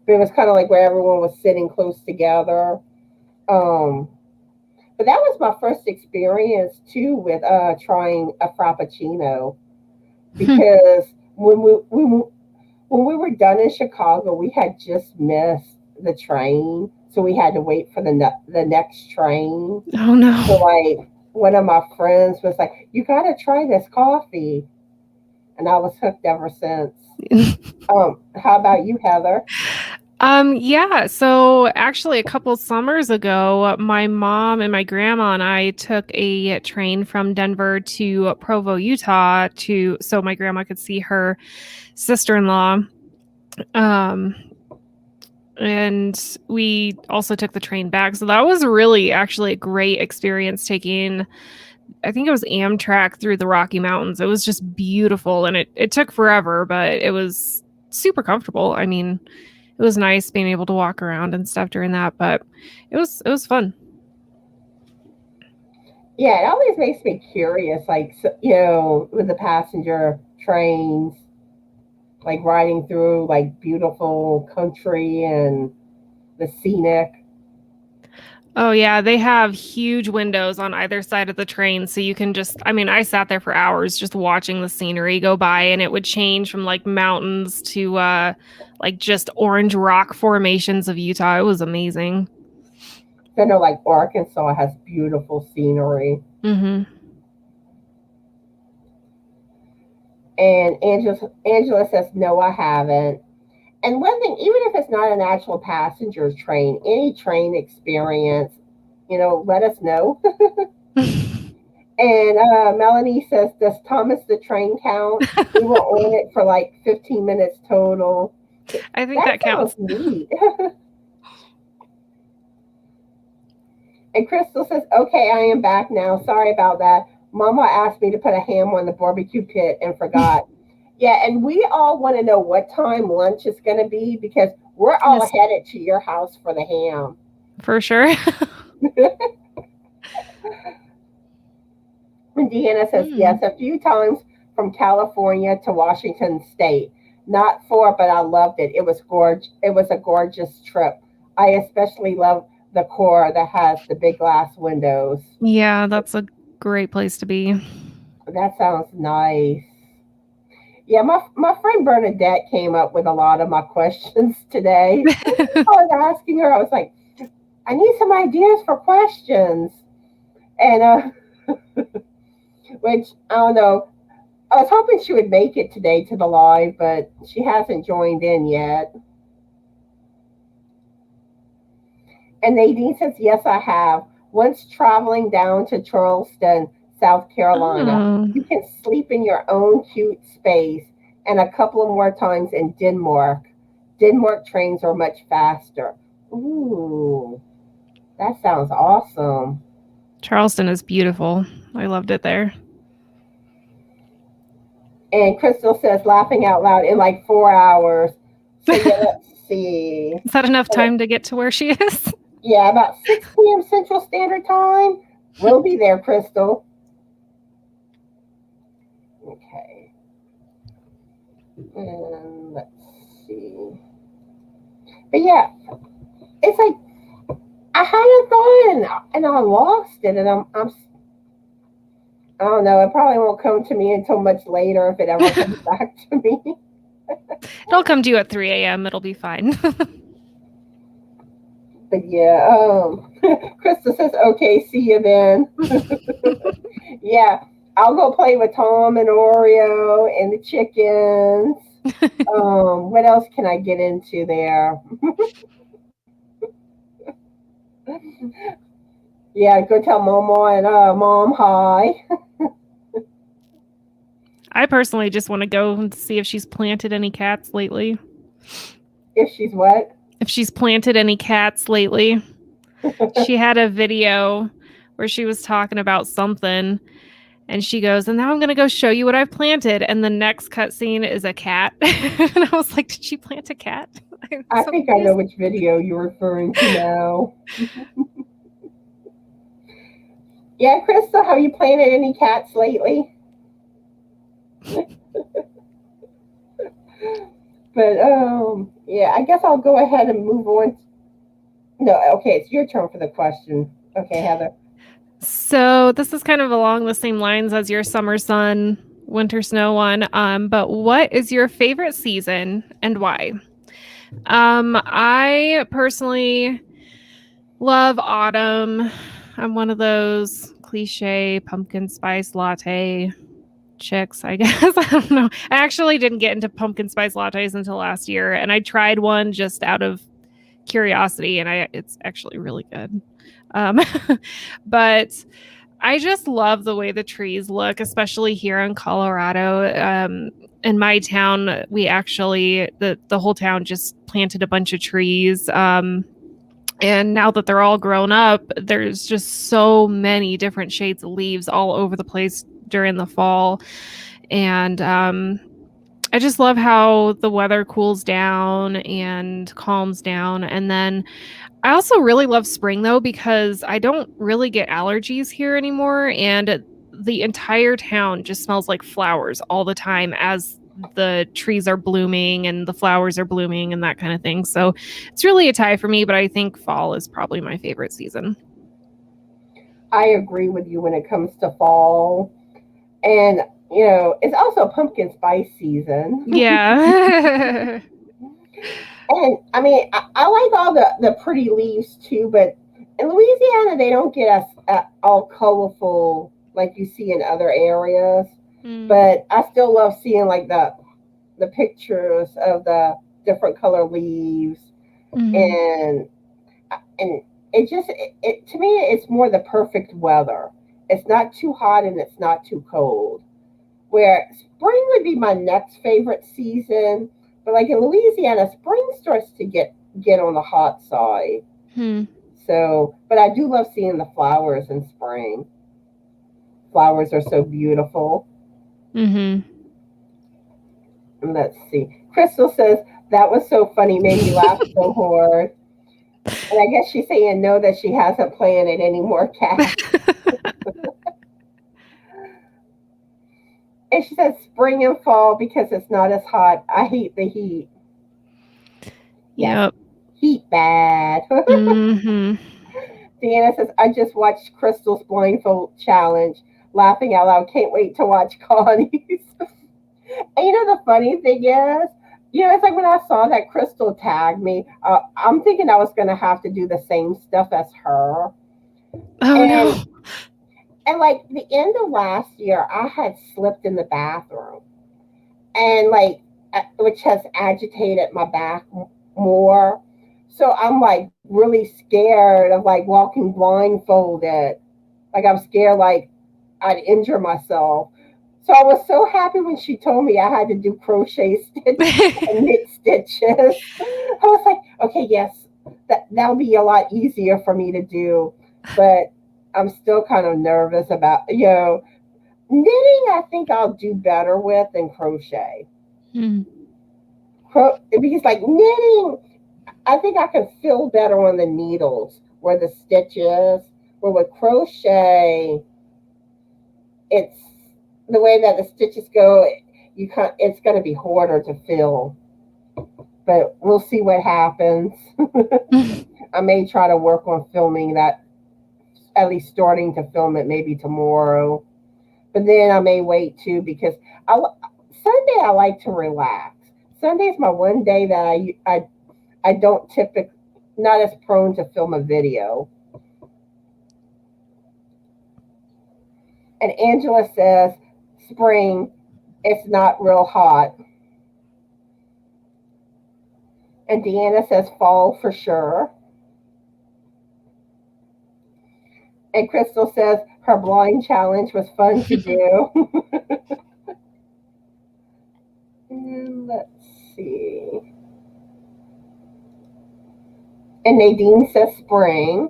But it was kind of like where everyone was sitting close together. Um, but that was my first experience too with trying a frappuccino because when we were done in Chicago, we had just missed the train, so we had to wait for the next train. Oh no. So like one of my friends was like, "You gotta try this coffee," and I was hooked ever since. How about you, Heather? Yeah, so actually a couple summers ago, my mom and my grandma and I took a train from Denver to Provo, Utah to so my grandma could see her sister-in-law. Um and we also took the train back. So that was really actually a great experience taking I think it was Amtrak through the Rocky Mountains. It was just beautiful and it took forever, but it was super comfortable. I mean, it was nice being able to walk around and stuff during that, but it was fun. Yeah, it always makes me curious, like with the passenger trains, like riding through like beautiful country and the scenic. Oh yeah, they have huge windows on either side of the train so you can just I mean, I sat there for hours just watching the scenery go by and it would change from like mountains to like just orange rock formations of Utah. It was amazing. I know like Arkansas has beautiful scenery. Mhm. And Angela says, no, I haven't. And one thing, even if it's not an actual passenger train, any train experience, let us know. And Melanie says, does Thomas the Train count? We were on it for like 15 minutes total. I think That that sounds counts. neat. And Crystal says, okay, I am back now. Sorry about that. Mama asked me to put a ham on the barbecue pit and forgot. Yeah, and we all want to know what time lunch is going to be because we're all Yes, headed to your house for the ham. for sure. And Deanna says, Hmm. yes, a few times from California to Washington State. Not far, but I loved it. It was gorgeous. It was a gorgeous trip. I especially love the core that has the big glass windows. Yeah, that's a great place to be. That sounds nice. Yeah, my friend Bernadette came up with a lot of my questions today. I was asking her, I was like, I need some ideas for questions. And which I don't know. I was hoping she would make it today to the live, but she hasn't joined in yet. And Nadine says, yes, I have. Once traveling down to Charleston, South Carolina, Oh, you can sleep in your own cute space, and a couple of more times in Denmark. Denmark trains are much faster. Ooh, that sounds awesome. Charleston is beautiful. I loved it there. And Crystal says, laughing out loud in like 4 hours. So yeah, let's see. Is that enough time to get to where she is? Yeah, about 6 p.m. Central Standard Time. We'll be there, Crystal. Okay. And let's see. But yeah, it's like I had a thought and I lost it, and I don't know. It probably won't come to me until much later if it ever comes back to me. It'll come to you at 3 a.m. It'll be fine. But yeah, Krista says, "Okay, see you then." Yeah, I'll go play with Tom and Oreo and the chickens. What else can I get into there? Yeah, go tell Mama and Mom hi. I personally just want to go and see if she's planted any cats lately. If she's what? if she's planted any cats lately. She had a video where she was talking about something, and she goes, and now I'm going to go show you what I've planted. And the next cutscene is a cat. And I was like, did she plant a cat? I think I know which video you're referring to now. Yeah, Crystal, have you planted any cats lately? But yeah, I guess I'll go ahead and move on. No, okay, it's your turn for the question. Okay, Heather. So this is kind of along the same lines as your summer sun, winter snow one. But what is your favorite season and why? I personally love autumn. I'm one of those cliche pumpkin spice latte chicks, I guess. I don't know. I actually didn't get into pumpkin spice lattes until last year, and I tried one just out of curiosity, and it's actually really good. But I just love the way the trees look, especially here in Colorado. In my town, we actually the whole town just planted a bunch of trees. And now that they're all grown up, there's just so many different shades of leaves all over the place during the fall. And I just love how the weather cools down and calms down. And then I also really love spring, though, because I don't really get allergies here anymore. And the entire town just smells like flowers all the time as the trees are blooming and the flowers are blooming and that kind of thing. So it's really a tie for me, but I think fall is probably my favorite season. I agree with you when it comes to fall. And, you know, it's also pumpkin spice season. Yeah. And, I mean, I like all the pretty leaves too, but in Louisiana, they don't get us all colorful like you see in other areas. But I still love seeing like the pictures of the different color leaves, and it just it to me it's more the perfect weather. It's not too hot and it's not too cold. Where spring would be my next favorite season, but like in Louisiana, spring starts to get on the hot side. So, but I do love seeing the flowers in spring. Flowers are so beautiful. Let's see. Crystal says, that was so funny, made me laugh so hard. And I guess she's saying no, that she hasn't planted any more cats. And she says spring and fall because it's not as hot. I hate the heat. Yes. Yep. Heat bad. Deanna says, I just watched Crystal's blindfold challenge. Laughing out loud. Can't wait to watch Connie's. And you know, the funny thing is, you know, it's like when I saw that Crystal tag me, I'm thinking I was going to have to do the same stuff as her. No. And like the end of last year, I had slipped in the bathroom, and like, which has agitated my back more. So I'm like really scared of like walking blindfolded. Like I'm scared like I'd injure myself. So I was so happy when she told me I had to do crochet stitches and knit stitches. I was like, okay, yes, that'll be a lot easier for me to do. But I'm still kind of nervous about, you know, knitting I think I'll do better with than crochet. Because like knitting, I think I can feel better on the needles where the stitch is. Where with crochet, it's the way that the stitches go, it's going to be harder to fill. But we'll see what happens. I may try to work on filming that, at least starting to film it maybe tomorrow. But then I may wait too, because Sunday I like to relax. Sunday is my one day that I don't typically, not as prone to film a video. And Angela says, spring, it's not real hot. And Deanna says fall for sure. And Crystal says her blind challenge was fun to do. And let's see. And Nadine says spring.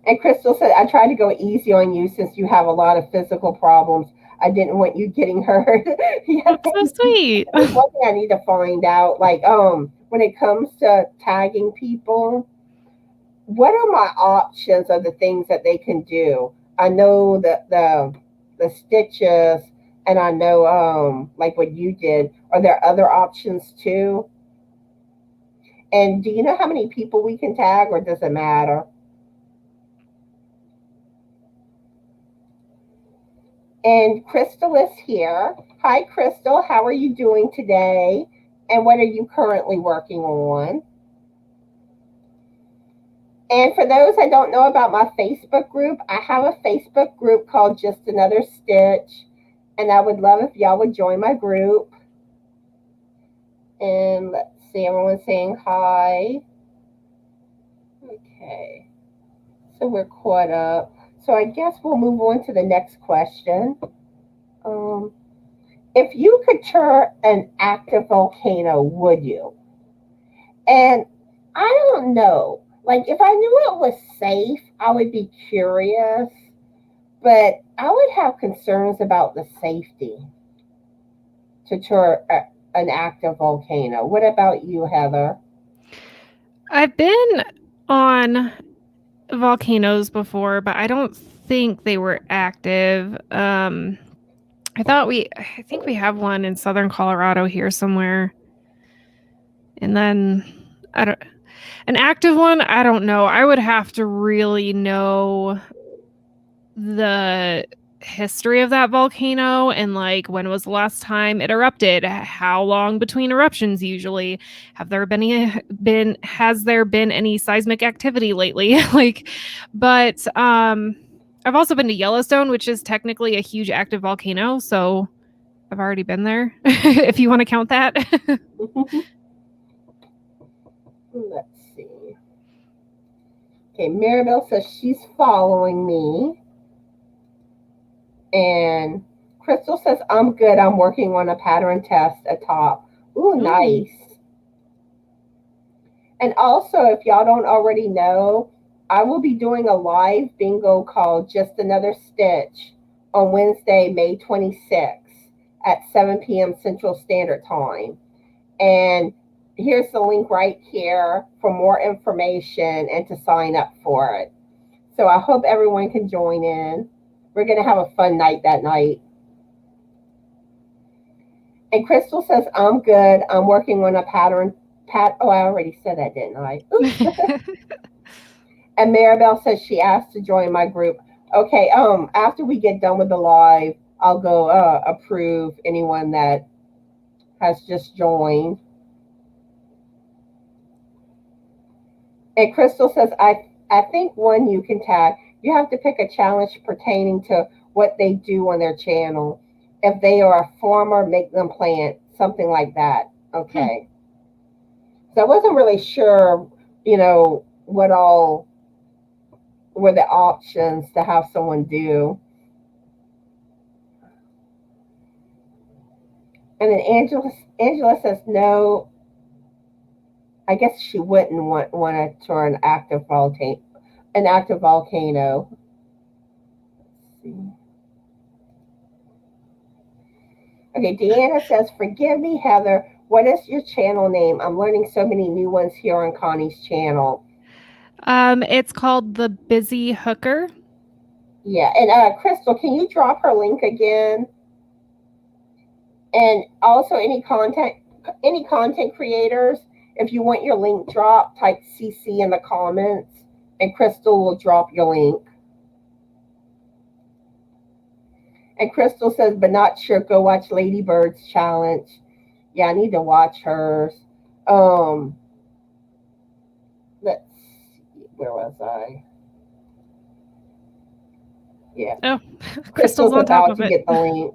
And Crystal said, I tried to go easy on you since you have a lot of physical problems. I didn't want you getting hurt. Yeah, That's so sweet. that's one thing I need to find out. Like, when it comes to tagging people, what are my options of the things that they can do? I know that the stitches, and I know like what you did. Are there other options too? And do you know how many people we can tag, or does it matter? And Crystal is here. Hi, Crystal. How are you doing today? And what are you currently working on? And for those that don't know about my Facebook group, I have a Facebook group called Just Another Stitch. And I would love if y'all would join my group. And let's see, everyone's saying hi. Okay. So we're caught up. So I guess we'll move on to the next question. Um, if you could turn an active volcano, would you? And I don't know. Like, if I knew it was safe, I would be curious, but I would have concerns about the safety to tour an active volcano. What about you, Heather? I've been on volcanoes before, but I don't think they were active. I think we have one in southern Colorado here somewhere. And then I don't an active one, I don't know. I would have to really know the history of that volcano and like when was the last time it erupted, how long between eruptions usually, has there been any seismic activity lately? Like, but I've also been to Yellowstone, which is technically a huge active volcano, so I've already been there. If you want to count that. Let's see. Okay, Maribel says she's following me. And Crystal says, I'm good. I'm working on a pattern test at top. Ooh, nice. And also, if y'all don't already know, I will be doing a live bingo called Just Another Stitch on Wednesday, May 26th at 7 p.m. Central Standard Time. And here's the link right here for more information and to sign up for it. So I hope everyone can join in. We're going to have a fun night that night. And Crystal says, I'm good. I'm working on a pattern. Oh, I already said that, didn't I? And Maribel says she asked to join my group. Okay, after we get done with the live, I'll go approve anyone that has just joined. And Crystal says, I think one you can tag. You have to pick a challenge pertaining to what they do on their channel. If they are a farmer, make them plant, something like that. Okay. So I wasn't really sure, what all were the options to have someone do. And then Angela says no. I guess she wouldn't want to tour an active volcano. Let's see. Okay, Deanna says, forgive me, Heather. What is your channel name? I'm learning so many new ones here on Connie's channel. It's called The Busy Hooker. Yeah, and Crystal, can you drop her link again? And also any content creators, if you want your link dropped, type CC in the comments and Crystal will drop your link. And Crystal says, but not sure, go watch Ladybird's challenge. Yeah, I need to watch hers. Let's see, where was I? Yeah. Oh, Crystal's on top about of to it. get the link.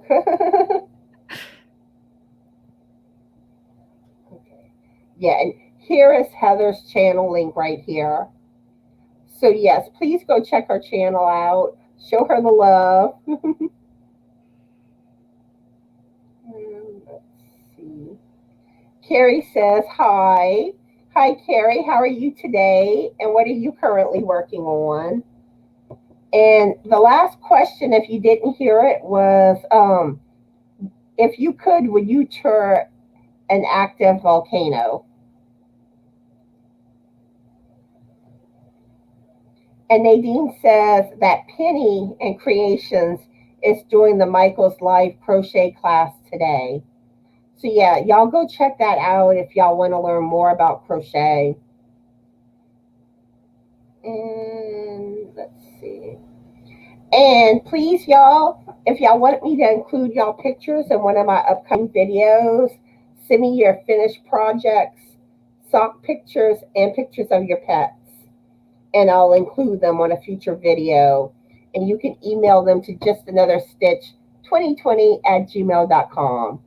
Okay. Yeah, and here is Heather's channel link right here. So yes, please go check her channel out. Show her the love. Let's see. Carrie says, hi. Hi, Carrie. How are you today? And what are you currently working on? And the last question, if you didn't hear it, was if you could, would you tour an active volcano? And Nadine says that Penny and Creations is doing the Michael's Live crochet class today. So yeah, y'all go check that out if y'all want to learn more about crochet. And let's see. And please, y'all, if y'all want me to include y'all pictures in one of my upcoming videos, send me your finished projects, sock pictures, and pictures of your pets. And I'll include them on a future video. And you can email them to justanotherstitch2020@gmail.com.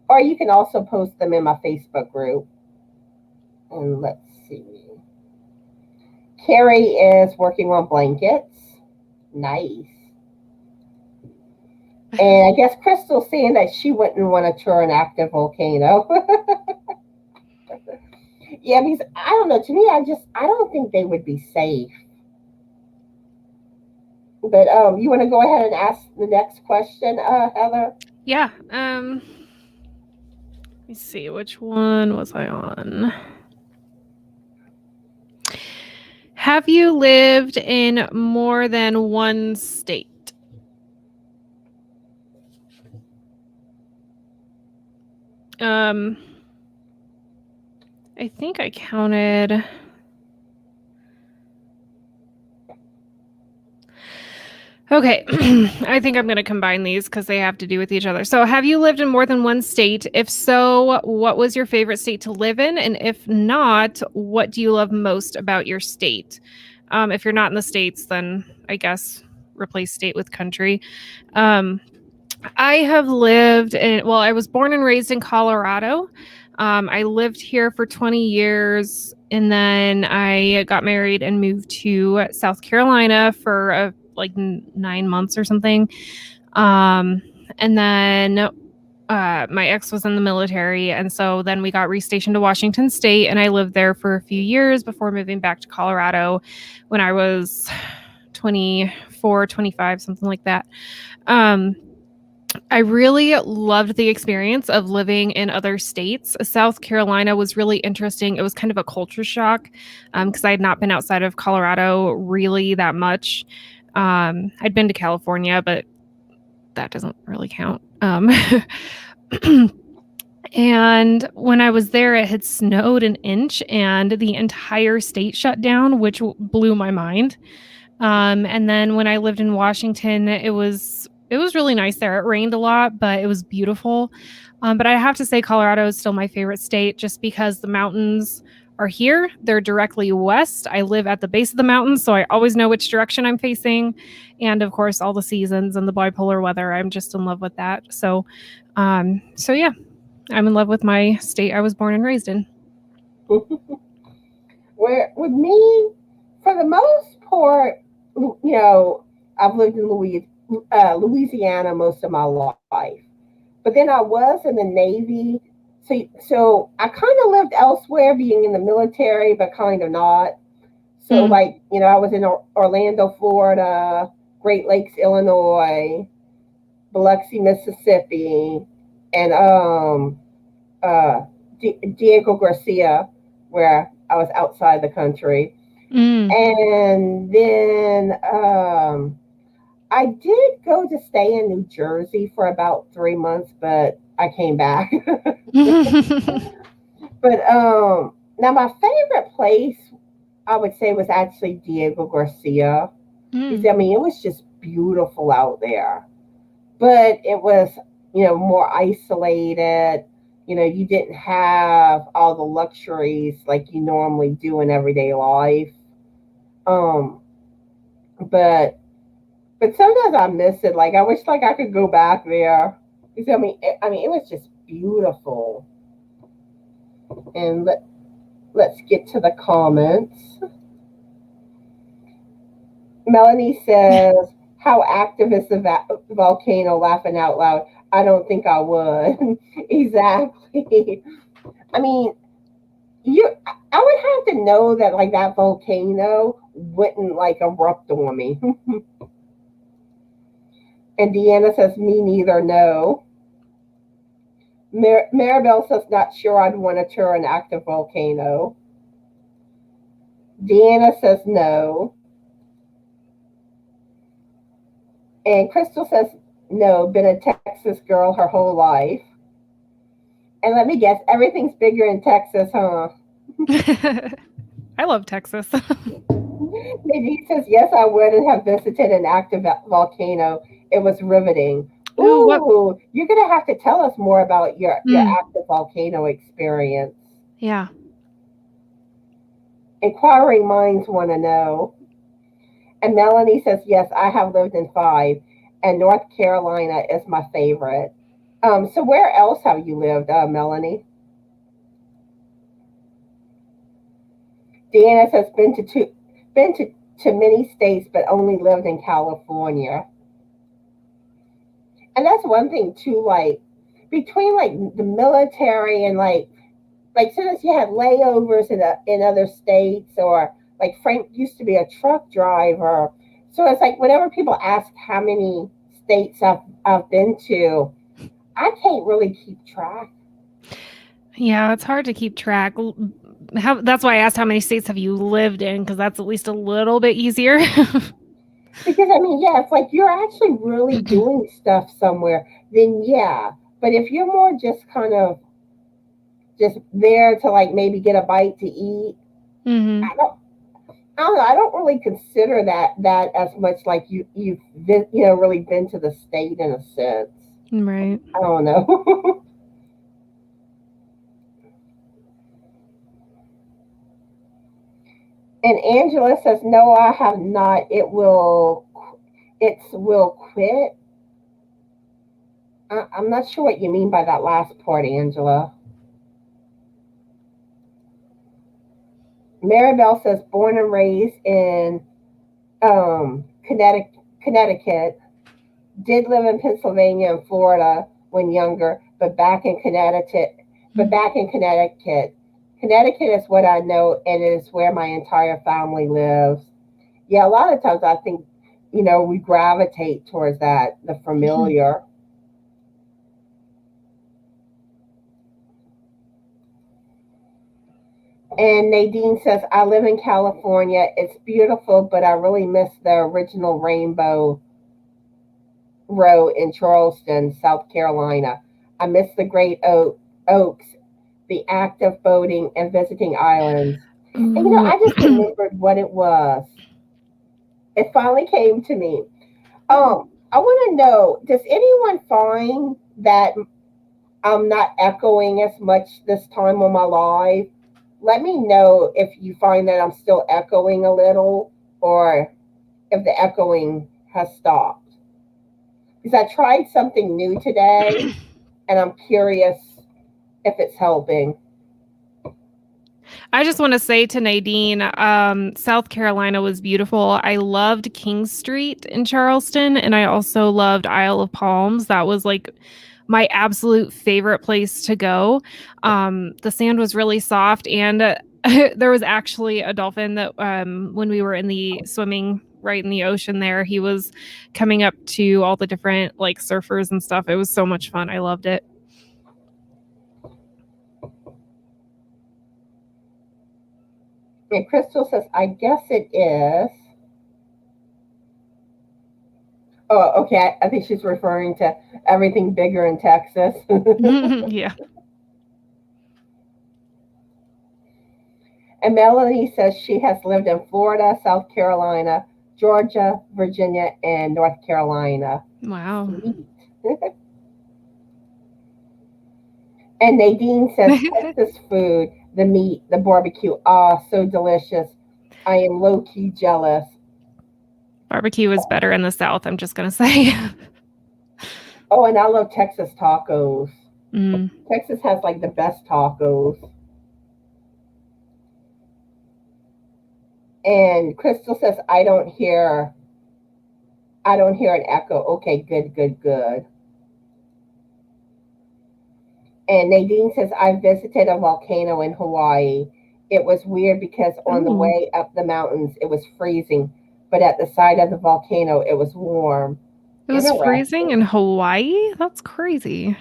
Or you can also post them in my Facebook group. And let's see. Carrie is working on blankets. Nice. And I guess Crystal's saying that she wouldn't want to tour an active volcano. Yeah, because I don't know. To me, I don't think they would be safe. But you want to go ahead and ask the next question, Heather? Yeah. Let me see, which one was I on? Have you lived in more than one state? I think I counted. Okay, I think I'm going to combine these because they have to do with each other. So, have you lived in more than one state? If so, what was your favorite state to live in? And if not, what do you love most about your state? If you're not in the States, then I guess replace state with country. I have lived in, well, I was born and raised in Colorado. I lived here for 20 years and then I got married and moved to South Carolina for like 9 months or something. And then my ex was in the military. And so then we got restationed to Washington State and I lived there for a few years before moving back to Colorado when I was 24, 25, something like that. I really loved the experience of living in other states. South Carolina was really interesting. It was kind of a culture shock because I had not been outside of Colorado really that much. I'd been to California, but that doesn't really count. And when I was there, it had snowed an inch and the entire state shut down, which blew my mind. And then when I lived in Washington, it was really nice there. It rained a lot, but it was beautiful. But I have to say Colorado is still my favorite state just because the mountains are here. They're directly west. I live at the base of the mountains, so I always know which direction I'm facing. And of course, all the seasons and the bipolar weather. I'm just in love with that. So yeah, I'm in love with my state I was born and raised in. Where with me, for the most part, I've lived in Louisiana most of my life. But then I was in the Navy. So I kind of lived elsewhere, being in the military, but kind of not. So, I was in Orlando, Florida, Great Lakes, Illinois, Biloxi, Mississippi, and Diego Garcia, where I was outside the country. And then I did go to stay in New Jersey for about 3 months, but I came back. But now my favorite place, I would say, was actually Diego Garcia. I mean, it was just beautiful out there, but it was, more isolated. You didn't have all the luxuries like you normally do in everyday life. But sometimes I miss it. Like I wish like I could go back there. I mean, it was just beautiful. And let's get to the comments. Melanie says, "How active is the volcano?" Laughing out loud. I don't think I would. Exactly. I mean, I would have to know that like that volcano wouldn't like erupt on me. And Deanna says, me neither, no. Maribel says, not sure I'd want to tour an active volcano. Deanna says, no. And Crystal says, no, been a Texas girl her whole life. And let me guess, everything's bigger in Texas, huh? I love Texas. Nadine says, yes, I would and have visited an active volcano. It was riveting. Ooh, what? Ooh, you're going to have to tell us more about your Mm, active volcano experience. yeah. Inquiring minds want to know. And Melanie says, yes, I have lived in 5, and North Carolina is my favorite. So where else have you lived, Melanie? Deanna says, been to many states, but only lived in California. And that's one thing too, like between like the military and like sometimes you have layovers in other states, or like Frank used to be a truck driver. So it's like whenever people ask how many states I've been to, I can't really keep track. Yeah, it's hard to keep track. That's why I asked how many states have you lived in, because that's at least a little bit easier. Because I mean, yeah, if like you're actually really doing stuff somewhere, then yeah. But if you're more just kind of just there to like maybe get a bite to eat, Hmm. I don't I don't know. I don't really consider that as much like you've been, really been to the state in a sense. Right. I don't know. And Angela says, "No, I have not. It will quit." I'm not sure what you mean by that last part, Angela. Maribel says, "Born and raised in Connecticut. Did live in Pennsylvania and Florida when younger, but back in Connecticut. But back in Connecticut, Connecticut is what I know, and it is where my entire family lives. Yeah, a lot of times I think, we gravitate towards that, the familiar. And Nadine says, I live in California. It's beautiful, but I really miss the original Rainbow Row in Charleston, South Carolina. I miss the Great Oaks, the act of boating and visiting islands. And Ooh. I just remembered what it was. It finally came to me. I want to know, does anyone find that I'm not echoing as much this time on my live? Let me know if you find that I'm still echoing a little, or if the echoing has stopped. Because I tried something new today and I'm curious if it's helping. I just want to say to Nadine, South Carolina was beautiful. I loved King Street in Charleston, and I also loved Isle of Palms. That was like my absolute favorite place to go. The sand was really soft, and there was actually a dolphin that, when we were in the swimming right in the ocean there, he was coming up to all the different like surfers and stuff. It was so much fun. I loved it. And Crystal says, I guess it is. Oh, okay. I think she's referring to everything bigger in Texas. Yeah. And Melanie says she has lived in Florida, South Carolina, Georgia, Virginia, and North Carolina. Wow. Sweet. And Nadine says Texas food, the meat, the barbecue, so delicious. I am low key jealous. Barbecue is better in the South, I'm just going to say. Oh, and I love Texas tacos. Mm. Texas has like the best tacos. And Crystal says, I don't hear an echo. Okay, good, good, good. And Nadine says, I visited a volcano in Hawaii. It was weird because on the Oh, way up the mountains, it was freezing, but at the side of the volcano, it was warm. it was freezing in Interesting. Hawaii? That's crazy.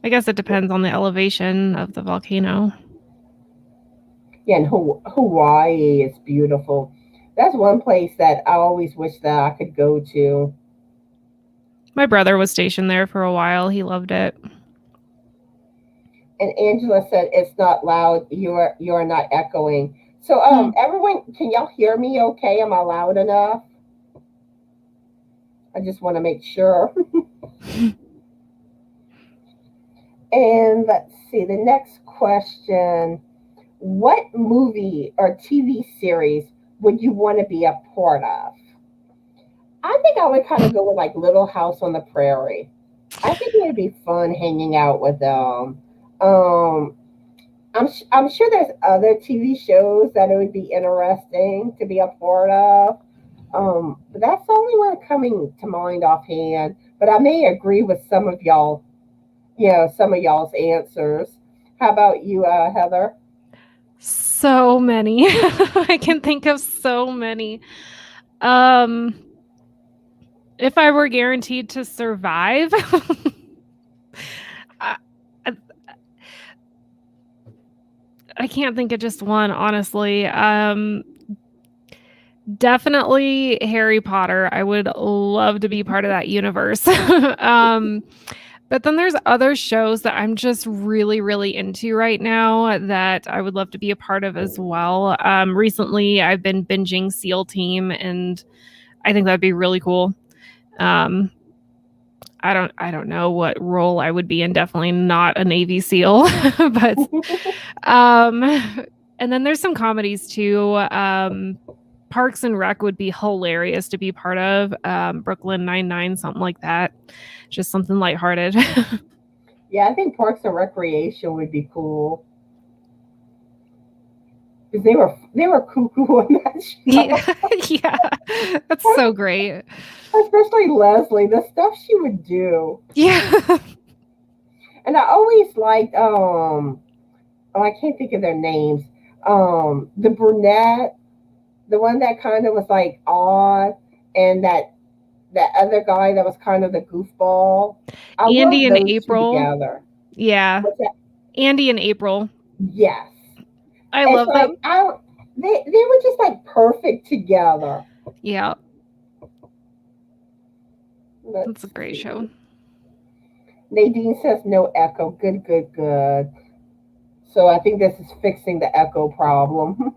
I guess it depends on the elevation of the volcano. Yeah, and Hawaii is beautiful. That's one place that I always wish that I could go to. My brother was stationed there for a while. He loved it. And Angela said it's not loud. You're not echoing. So Hmm. everyone, can y'all hear me okay? Am I loud enough? I just want to make sure. And let's see, the next question. What movie or TV series would you want to be a part of? I think I would kind of go with like Little House on the Prairie. I think it would be fun hanging out with them. Um, I'm sure there's other TV shows that it would be interesting to be a part of. But that's the only one coming to mind offhand. But I may agree with some of y'all, some of y'all's answers. How about you, Heather? So many. I can think of so many. Um, if I were guaranteed to survive, I, I I can't think of just one, honestly. Definitely Harry Potter. I would love to be part of that universe. um, but then there's other shows that I'm just really, really into right now that I would love to be a part of as well. Recently, I've been binging SEAL Team, and I think that'd be really cool. Um, I don't know what role I would be in. Definitely not a Navy SEAL, but um, and then there's some comedies too. Parks and Rec would be hilarious to be part of. Brooklyn Nine-Nine, something like that. Just something lighthearted. Yeah, I think Parks and Recreation would be cool because they were cuckoo on that Yeah, show. yeah, that's so great. Especially Leslie, the stuff she would do. Yeah. And I always liked oh, I can't think of their names. The brunette, the one that kind of was like odd, and that other guy that was kind of the goofball. I Andy love and those two April. together. Yeah. What's that? Andy and April. Yes. I It's love like them. they were just like perfect together. Yeah, Let's that's a great see. show. Nadine says no echo. Good, good, good. So I think this is fixing the echo problem.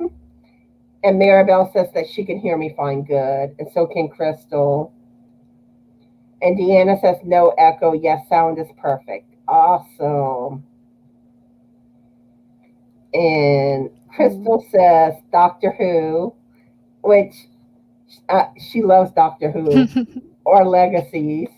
And Maribel says that she can hear me fine, good. And so can Crystal. And Deanna says no echo. Yes, sound is perfect. Awesome. And Crystal says Doctor Who, which she loves Doctor Who or Legacies.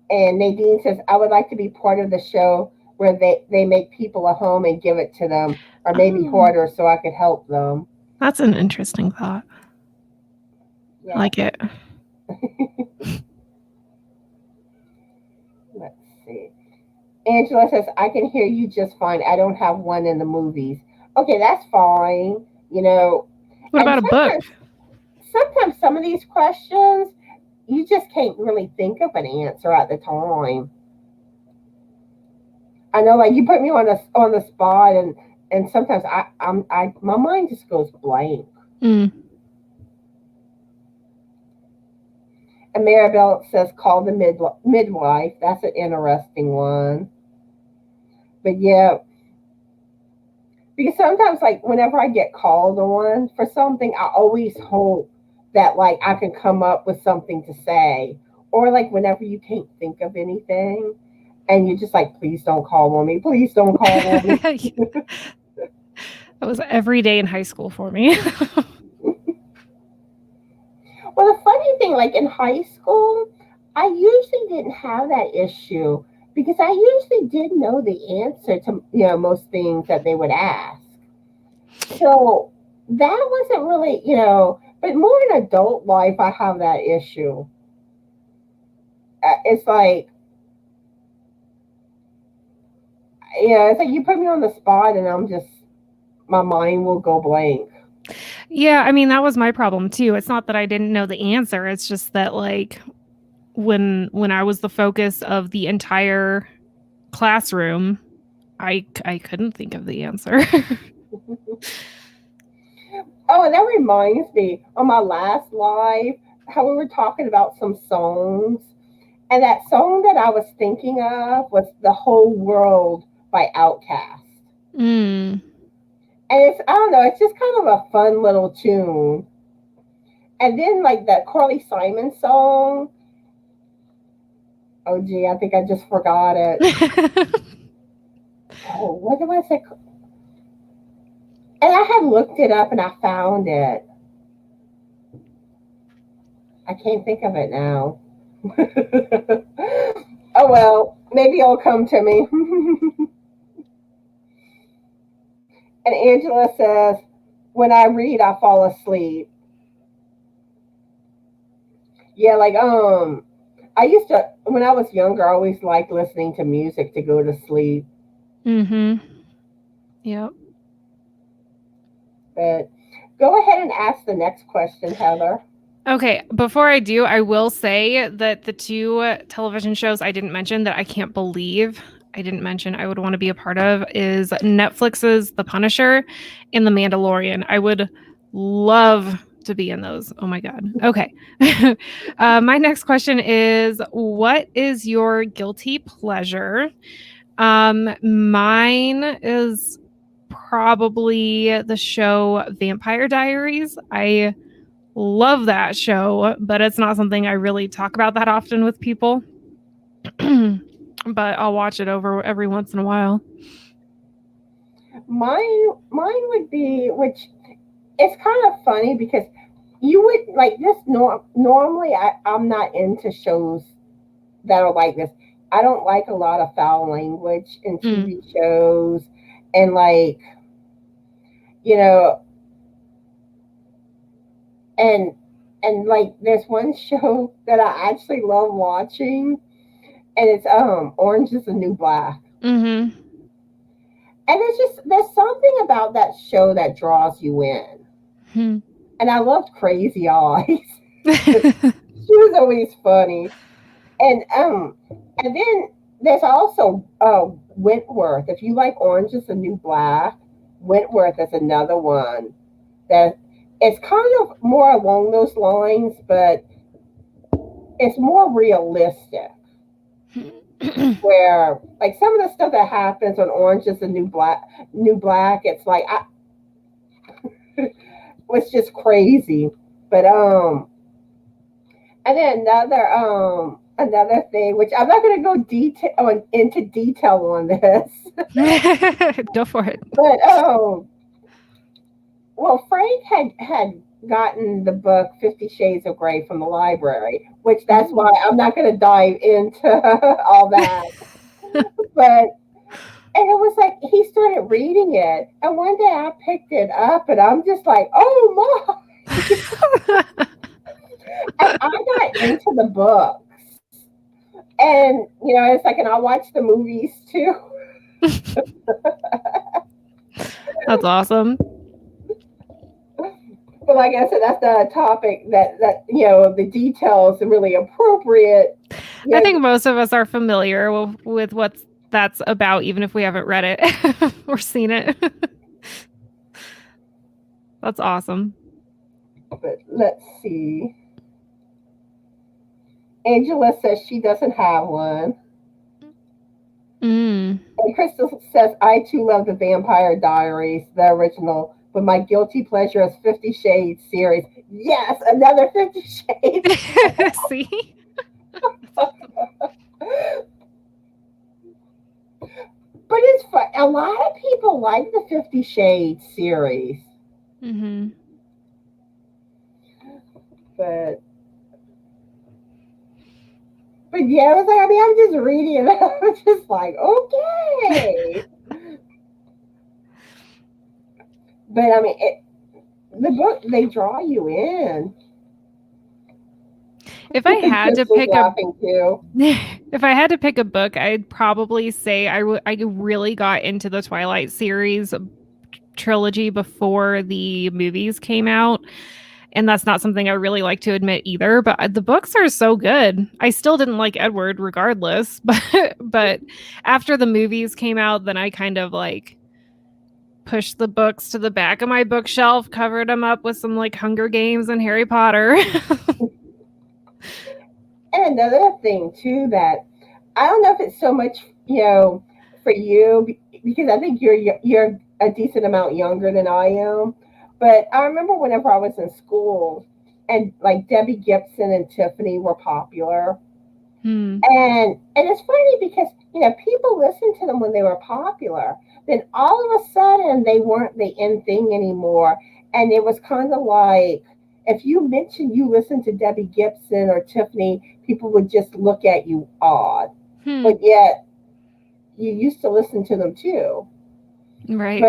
And Nadine says, I would like to be part of the show where they make people a home and give it to them, or maybe Oh, hoarders so I could help them. that's an interesting thought. I Yeah, like it. let's see. Angela says, I can hear you just fine. I don't have one in the movies. Okay, that's fine. You know, What and about a book? sometimes some of these questions you just can't really think of an answer at the time. I know, like you put me on the spot, and sometimes I my mind just goes blank. Mm. And Maribel says, call the midwife. That's an interesting one. But yeah, because sometimes, like, whenever I get called on for something, I always hope that, like, I can come up with something to say. Or, like, whenever you can't think of anything and you're just like, please don't call on me. Please don't call on me. That was every day in high school for me. Well, the funny thing, like, in high school, I usually didn't have that issue because I usually did know the answer to, most things that they would ask. So that wasn't really, but more in adult life, I have that issue. It's like Yeah, it's like you put me on the spot, and my mind will go blank. Yeah, I mean, that was my problem too. It's not that I didn't know the answer. It's just that like when I was the focus of the entire classroom, I couldn't think of the answer. Oh, and that reminds me, on my last live, how we were talking about some songs, and that song that I was thinking of was "The Whole World" by Outkast. Mm. And it's, I don't know, it's just kind of a fun little tune. And then like that Carly Simon song. Oh gee, I think I just forgot it. Oh, what was it? And I had looked it up and I found it. I can't think of it now. Oh well, maybe it'll come to me. And Angela says, when I read, I fall asleep. Yeah, like I used to, when I was younger, I always liked listening to music to go to sleep. Mm-hmm. Yep. But go ahead and ask the next question, Heather. Okay, before I do, I will say that the two television shows I didn't mention that I can't believe I didn't mention I would want to be a part of is Netflix's The Punisher and The Mandalorian. I would love to be in those. Oh my God. Okay. My next question is, what is your guilty pleasure? Mine is probably the show Vampire Diaries. I love that show, but it's not something I really talk about that often with people. But I'll watch it over every once in a while. Mine would be, which it's kind of funny because you would like this. Normally, I'm not into shows that are like this. I don't like a lot of foul language in Mm. TV shows, and like you know, and like there's one show that I actually love watching, and it's Orange is the New Black. Mm-hmm. And it's just there's something about that show that draws you in. Hmm. And I loved Crazy Eyes. She was always funny. And then there's also Wentworth. If you like Orange is the New Black, Wentworth is another one that it's kind of more along those lines, but it's more realistic. Where like some of the stuff that happens on Orange is the New Black, it's like it's just crazy. But and then another thing, which I'm not going to go into detail on this, Go for it. but well, Frank had gotten the book 50 Shades of Grey from the library, which that's why I'm not going to dive into all that. But and it was like he started reading it, and one day I picked it up, and I'm just like, oh my! And I got into the books, and it's like, and I watch the movies too. That's awesome. But like I said, that's not a topic that the details are really appropriate. I think most of us are familiar with what that's about, even if we haven't read it or seen it. That's awesome. But let's see. Angela says she doesn't have one. Mm. And Crystal says, I too love the Vampire Diaries, the original, but my guilty pleasure is 50 Shades series. Yes, another 50 Shades. See? But it's fun. A lot of people like the 50 Shades series. Mm-hmm. But yeah, I was like, I mean, I'm just reading it. I'm just like, okay. But I mean, the book, they draw you in. If I had to pick laughing too. If I had to pick a book, I'd probably say I really got into the Twilight series trilogy before the movies came out. And that's not something I really like to admit either, but the books are so good. I still didn't like Edward regardless, but after the movies came out, then I kind of like pushed the books to the back of my bookshelf, covered them up with some like Hunger Games and Harry Potter. And another thing too that I don't know if it's so much, for you because I think you're a decent amount younger than I am. But I remember whenever I was in school and like Debbie Gibson and Tiffany were popular. Hmm. And it's funny because people listened to them when they were popular. Then all of a sudden they weren't the in thing anymore, and it was kind of like if you mentioned you listened to Debbie Gibson or Tiffany, people would just look at you odd. Hmm. But yet you used to listen to them too. Right.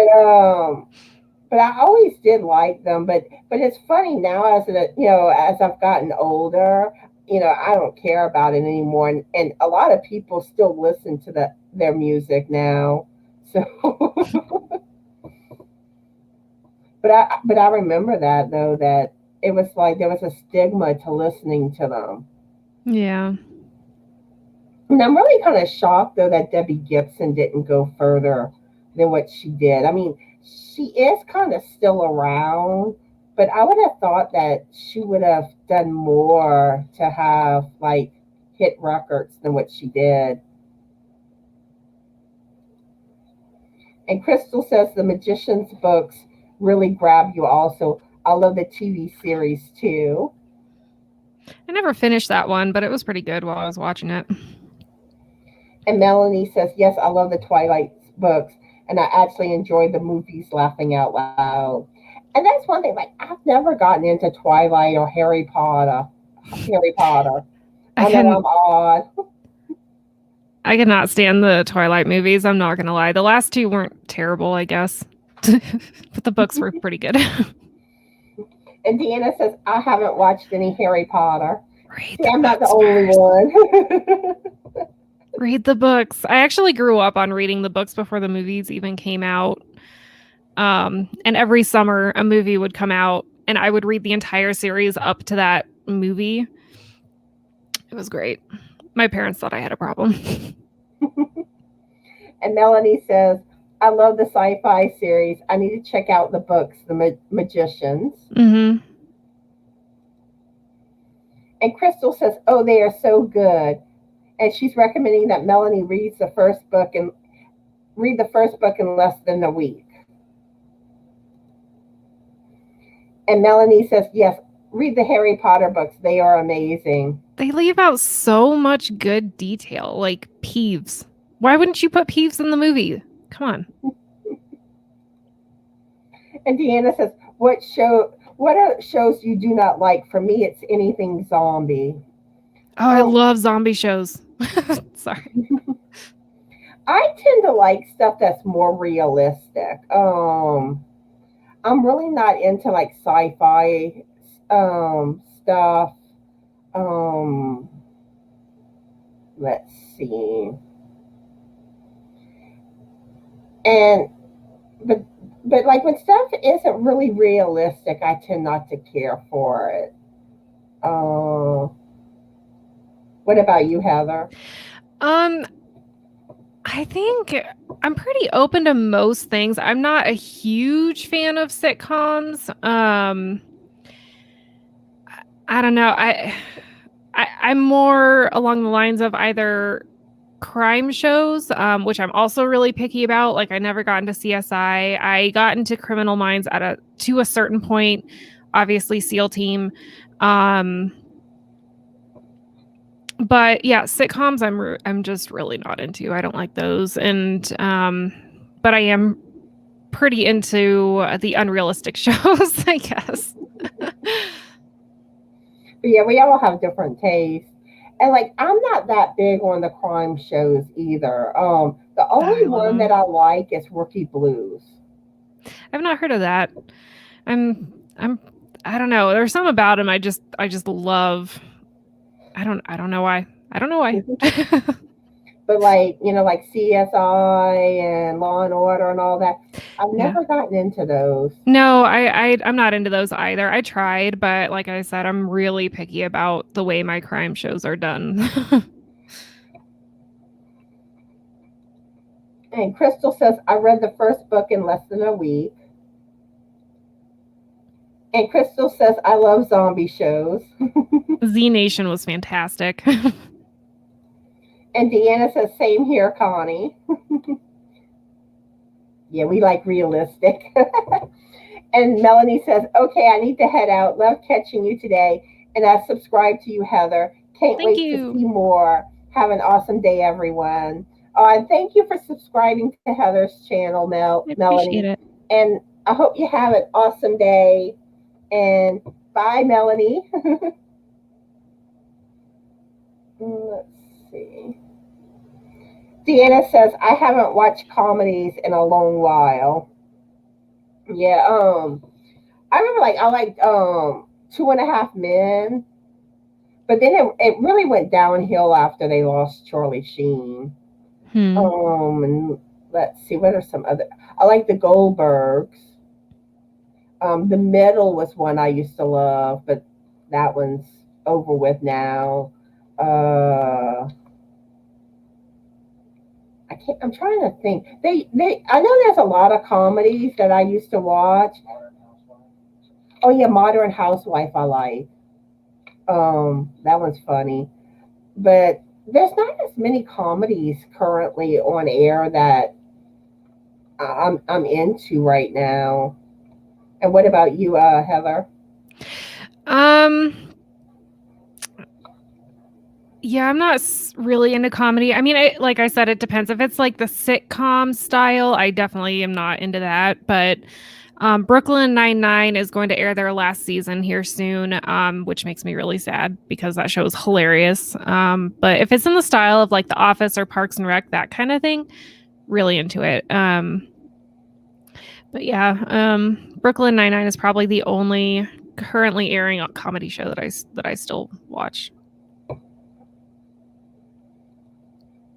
But I always did like them. But it's funny now as I've gotten older, I don't care about it anymore. And a lot of people still listen to their music now. So, but I remember that though that it was like there was a stigma to listening to them. Yeah. And I'm really kind of shocked though that Debbie Gibson didn't go further than what she did. I mean, she is kind of still around, but I would have thought that she would have done more to have like hit records than what she did. And Crystal says the Magician's books really grab you also. I love the TV series too. I never finished that one, but it was pretty good while I was watching it. And Melanie says, yes, I love the Twilight books, and I actually enjoyed the movies laughing out loud. And that's one thing, like, I've never gotten into Twilight or Harry Potter. Harry Potter. I I know can I'm odd. I cannot stand the Twilight movies. I'm not gonna lie. The last two weren't terrible, I guess, but the books were pretty good. And Deanna says, I haven't watched any Harry Potter. Read See, the I'm not the books only first. one. Read the books. I actually grew up on reading the books before the movies even came out. And every summer a movie would come out, and I would read the entire series up to that movie. It was great. My parents thought I had a problem. And Melanie says, I love the sci fi series. I need to check out the books, The Magicians. Mm-hmm. And Crystal says, oh, they are so good. And she's recommending that Melanie read the first book in less than a week. And Melanie says, yes, read the Harry Potter books. They are amazing. They leave out so much good detail, like Peeves. Why wouldn't you put Peeves in the movie? Come on. And Deanna says, what are shows you do not like? For me, it's anything zombie. Oh, I love zombie shows. Sorry. I tend to like stuff that's more realistic. I'm really not into like sci-fi stuff. Um, let's see. And but but like when stuff isn't really realistic, I tend not to care for it. What about you, Heather? Um, I think I'm pretty open to most things. I'm not a huge fan of sitcoms. I don't know. I'm more along the lines of either crime shows, which I'm also really picky about. Like I never got into CSI. I got into Criminal Minds to a certain point. Obviously, SEAL Team. But yeah, sitcoms I'm just really not into. I don't like those, and but I am pretty into the unrealistic shows, I guess. But yeah, we all have different tastes. And like I'm not that big on the crime shows either. The I only love one them. that I like is Rookie Blues. I've not heard of that. I'm I don't know. There's some about him I just love. I don't know why. I don't know why. But like, like CSI and Law and Order and all that, I've Yeah. never gotten into those. No, I'm not into those either. I tried, but like I said, I'm really picky about the way my crime shows are done. And Crystal says, I read the first book in less than a week. And Crystal says, I love zombie shows. Z Nation was fantastic. And Deanna says, same here, Connie. Yeah, we like realistic. And Melanie says, okay, I need to head out. Love catching you today. And I subscribe to you, Heather. Can't Thank wait to you. see more. Have an awesome day, everyone. And thank you for subscribing to Heather's channel, I appreciate Melanie. it. And I hope you have an awesome day. And bye, Melanie. Let's see. Deanna says, I haven't watched comedies in a long while. Yeah, I remember I liked Two and a Half Men, but then it really went downhill after they lost Charlie Sheen. Hmm. And let's see, what are some other? I like the Goldbergs. The Middle was one I used to love, but that one's over with now. I'm trying to think. I know there's a lot of comedies that I used to watch. Oh yeah, Modern Housewife I like. That one's funny. But there's not as many comedies currently on air that I'm into right now. And what about you, Heather? Um, yeah, I'm not really into comedy. I mean, like I said, it depends. If it's like the sitcom style, I definitely am not into that. But Brooklyn Nine-Nine is going to air their last season here soon, which makes me really sad because that show is hilarious. But if it's in the style of like The Office or Parks and Rec, that kind of thing, really into it. But yeah, Brooklyn Nine-Nine is probably the only currently airing comedy show that I still watch.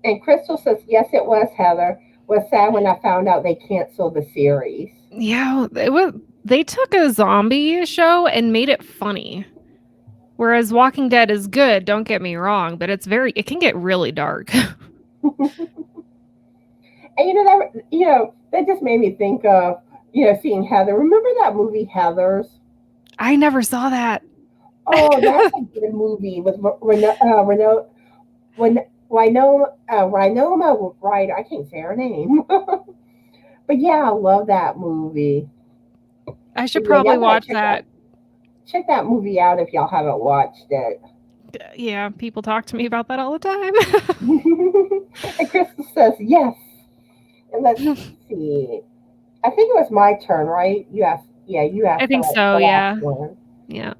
And Crystal says, yes, it was, Heather. Was sad when I found out they canceled the series. Yeah, they took a zombie show and made it funny. Whereas Walking Dead is good, don't get me wrong, but it can get really dark. And that just made me think of seeing Heather. Remember that movie Heathers? I never saw that. Oh, that's a good movie with Rhinoma Ryder. I can't say her name, but yeah, I love that movie. I should Yeah, probably watch that. Check that movie out if y'all haven't watched it. Yeah, people talk to me about that all the time. And Crystal says yes. And let's see. I think it was my turn, right? You asked. Yeah, you asked I think the so, yeah. last one. Yeah.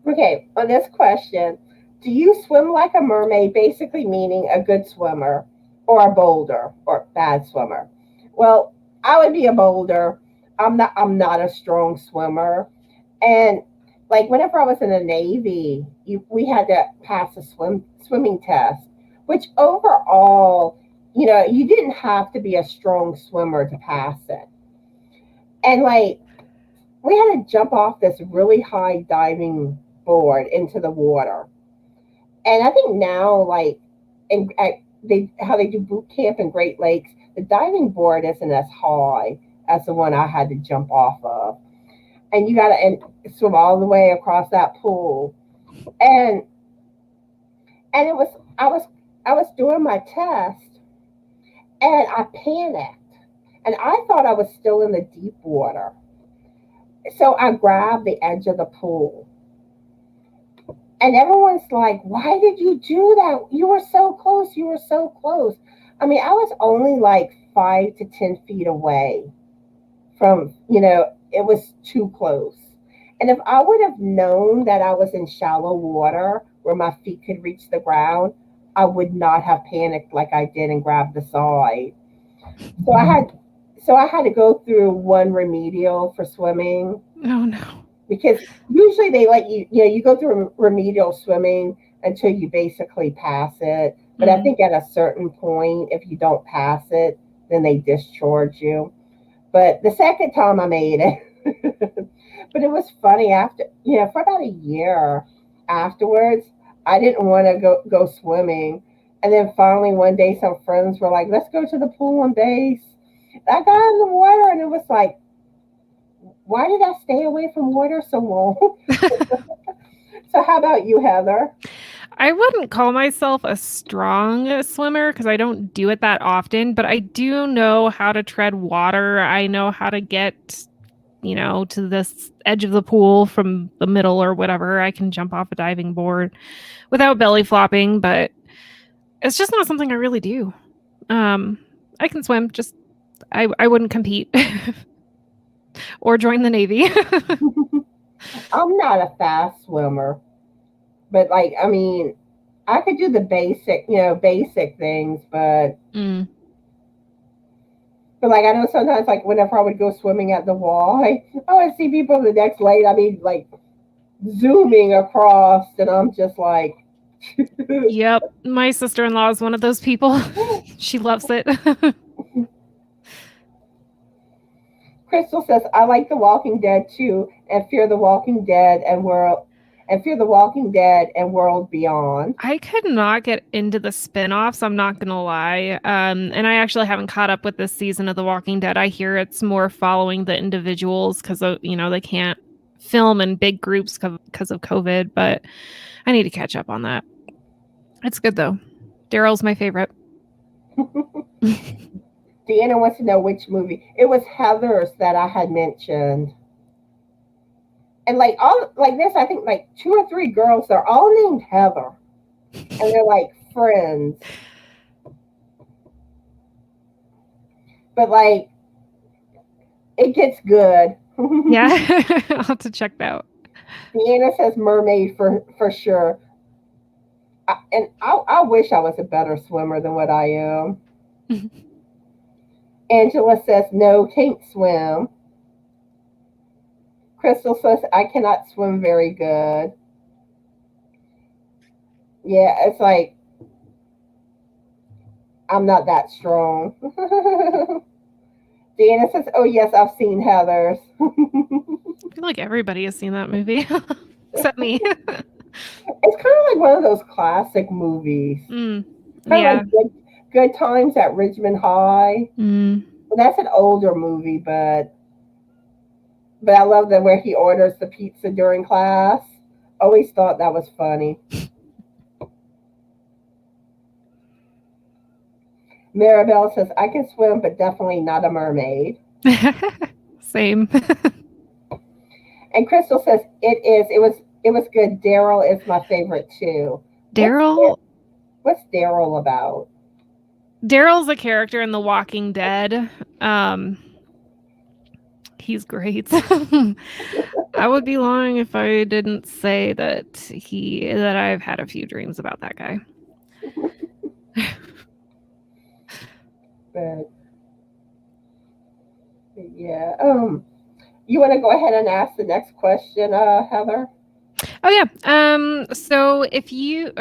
Okay, on this question, do you swim like a mermaid, basically meaning a good swimmer, or a boulder, or bad swimmer? Well, I would be a boulder. I'm not a strong swimmer. And like whenever I was in the Navy, we had to pass a swimming test, which overall, you didn't have to be a strong swimmer to pass it. And like we had to jump off this really high diving board into the water. And I think now, like, how they do boot camp in Great Lakes, the diving board isn't as high as the one I had to jump off of. And you got to swim all the way across that pool. And it was I was doing my test, and I panicked, and I thought I was still in the deep water. So I grabbed the edge of the pool. And everyone's like, why did you do that? You were so close. You were so close. I mean, I was only like 5 to 10 feet away from, it was too close. And if I would have known that I was in shallow water where my feet could reach the ground, I would not have panicked like I did and grabbed the side. So I had to go through one remedial for swimming. Oh no. Because usually they let you go through remedial swimming until you basically pass it. But I think at a certain point, if you don't pass it, then they discharge you. But the second time I made it, but it was funny after, for about a year afterwards, I didn't want to go swimming. And then finally one day some friends were like, let's go to the pool and bathe. I got in the water and it was like, why did I stay away from water so long? So how about you, Heather? I wouldn't call myself a strong swimmer because I don't do it that often, but I do know how to tread water. I know how to get, to this edge of the pool from the middle or whatever. I can jump off a diving board without belly flopping, but it's just not something I really do. I can swim, just I wouldn't compete or join the Navy. I'm not a fast swimmer, but like, I mean, I could do the basic things, but Mm. but like I know sometimes like whenever I would go swimming at the wall, I would see people the next lane. I mean, like zooming across, and I'm just like, Yep, my sister-in-law is one of those people. She loves it. Crystal says, I like The Walking Dead too, and Fear the Walking Dead and World Beyond. I could not get into the spin-offs, I'm not gonna lie. And I actually haven't caught up with this season of The Walking Dead. I hear it's more following the individuals because they can't film in big groups because of COVID, but I need to catch up on that. It's good though. Daryl's my favorite. Deanna wants to know which movie. It was Heather's that I had mentioned. And like all like this, I think like 2 or 3 girls, they're all named Heather. And they're like friends. But like it gets good. Yeah. I'll have to check that out. Deanna says mermaid for sure. I wish I was a better swimmer than what I am. Angela says no, can't swim. Crystal says I cannot swim very good. Yeah, it's like I'm not that strong. Deanna says, oh yes, I've seen Heather's. I feel like everybody has seen that movie except me. It's kind of like one of those classic movies. Kind Yeah. of like good Times at Ridgemont High. Well, that's an older movie, but I love that where he orders the pizza during class. Always thought that was funny. Maribel says, I can swim, but definitely not a mermaid. Same. And Crystal says, it was good. Daryl is my favorite too. Daryl? What's Daryl about? Daryl's a character in The Walking Dead. He's great. I would be lying if I didn't say that I've had a few dreams about that guy. But yeah. You want to go ahead and ask the next question, Heather? Oh yeah. So you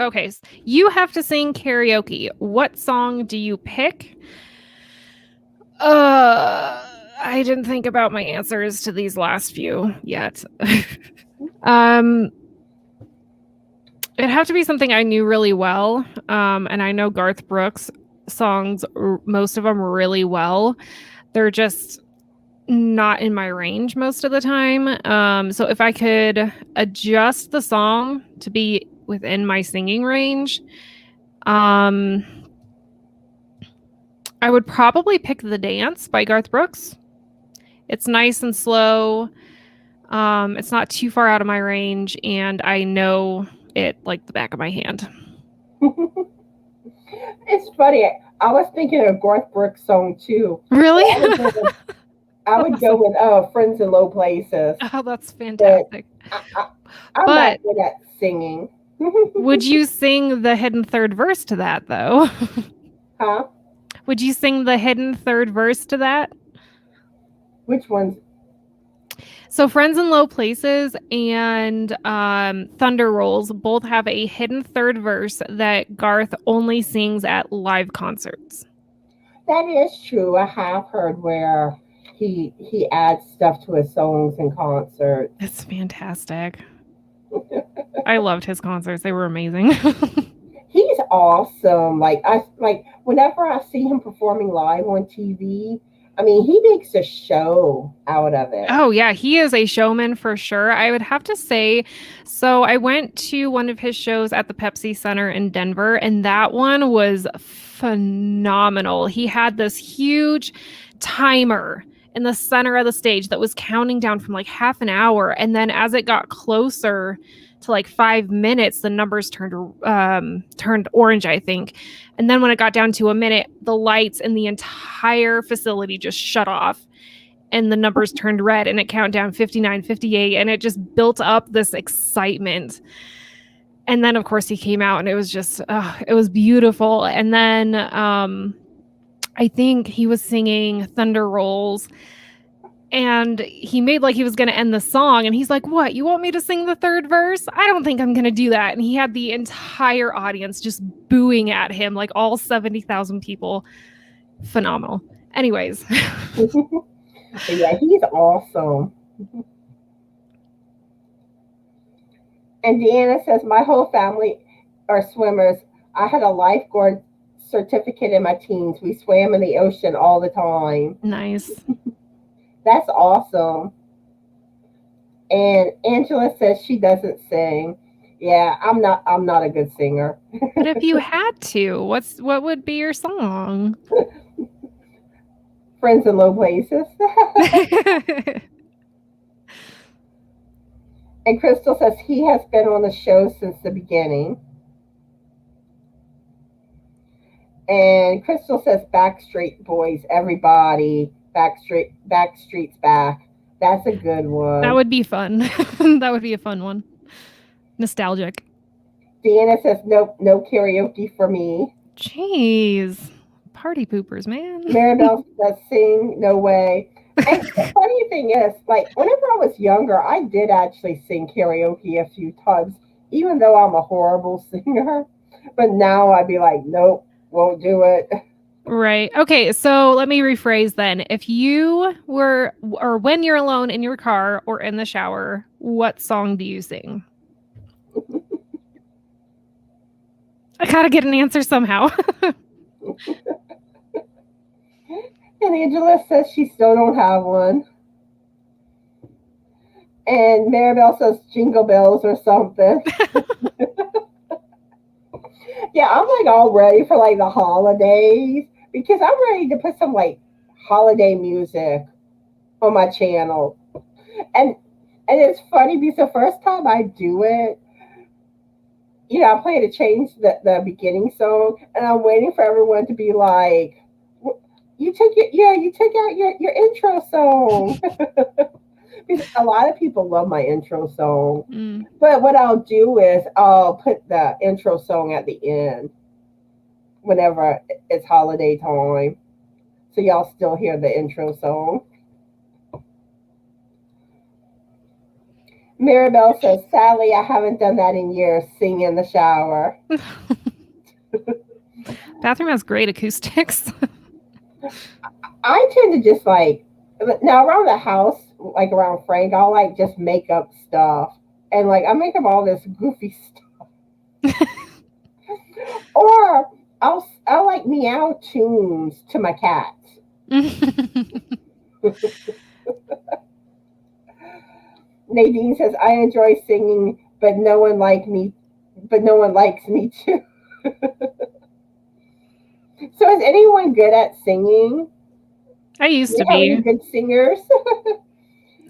have to sing karaoke. What song do you pick? I didn't think about my answers to these last few yet. It'd have to be something I knew really well. And I know Garth Brooks songs, most of them really well. They're just not in my range most of the time. So if I could adjust the song to be within my singing range, I would probably pick The Dance by Garth Brooks. It's nice and slow. It's not too far out of my range, and I know it like the back of my hand. It's funny. I was thinking of Garth Brooks song too. Really? I would go with Friends in Low Places. Oh, that's fantastic. I'm not good at singing. Would you sing the hidden third verse to that, though? Huh? Would you sing the hidden third verse to that? Which ones? So Friends in Low Places and Thunder Rolls both have a hidden third verse that Garth only sings at live concerts. That is true. I have heard where he adds stuff to his songs in concerts. It's fantastic. I loved his concerts. They were amazing. He's awesome. Like whenever I see him performing live on TV, I mean, he makes a show out of it. Oh, yeah, he is a showman for sure. I would have to say, so I went to one of his shows at the Pepsi Center in Denver, and that one was phenomenal. He had this huge timer in the center of the stage that was counting down from like half an hour. And then as it got closer to like 5 minutes, the numbers turned orange, I think. And then when it got down to a minute, the lights in the entire facility just shut off and the numbers turned red and it counted down 59, 58, and it just built up this excitement. And then of course he came out and it was just, it was beautiful. And then I think he was singing Thunder Rolls and he made like he was going to end the song. And he's like, what, you want me to sing the third verse? I don't think I'm going to do that. And he had the entire audience just booing at him, like all 70,000 people. Phenomenal. Anyways. Yeah, he's awesome. And Deanna says, my whole family are swimmers. I had a lifeguard certificate in my teens. We swam in the ocean all the time. Nice. That's awesome. And Angela says she doesn't sing. Yeah, I'm not a good singer. But if you had to, what would be your song? Friends in Low Places. And Crystal says he has been on the show since the beginning. And Crystal says Backstreet Boys, everybody. Backstreet's back. That's a good one. That would be fun. That would be a fun one. Nostalgic. Deanna says no karaoke for me. Jeez. Party poopers, man. Maribel says sing, no way. And the funny thing is, like, whenever I was younger, I did actually sing karaoke a few times, even though I'm a horrible singer. But now I'd be like, nope, won't do it. Right. Okay, so let me rephrase then. If you were, or when you're alone in your car or in the shower, what song do you sing? I gotta get an answer somehow. And Angela says she still don't have one. And Maribel says Jingle Bells or something. Yeah, I'm like all ready for like the holidays because I'm ready to put some like holiday music on my channel. And it's funny because the first time I do it, you know, I plan to change the beginning song and I'm waiting for everyone to be like, you took out your intro song. Because a lot of people love my intro song. Mm. But what I'll do is I'll put the intro song at the end whenever it's holiday time. So y'all still hear the intro song. Maribel says, sadly, I haven't done that in years, sing in the shower. Bathroom has great acoustics. I tend to just like, now around the house, like around Frank, I'll like just make up stuff. And like, I make up all this goofy stuff. Or I'll like meow tunes to my cats. Nadine says, I enjoy singing, but no one likes me too. So is anyone good at singing? I used to Any be. good singers?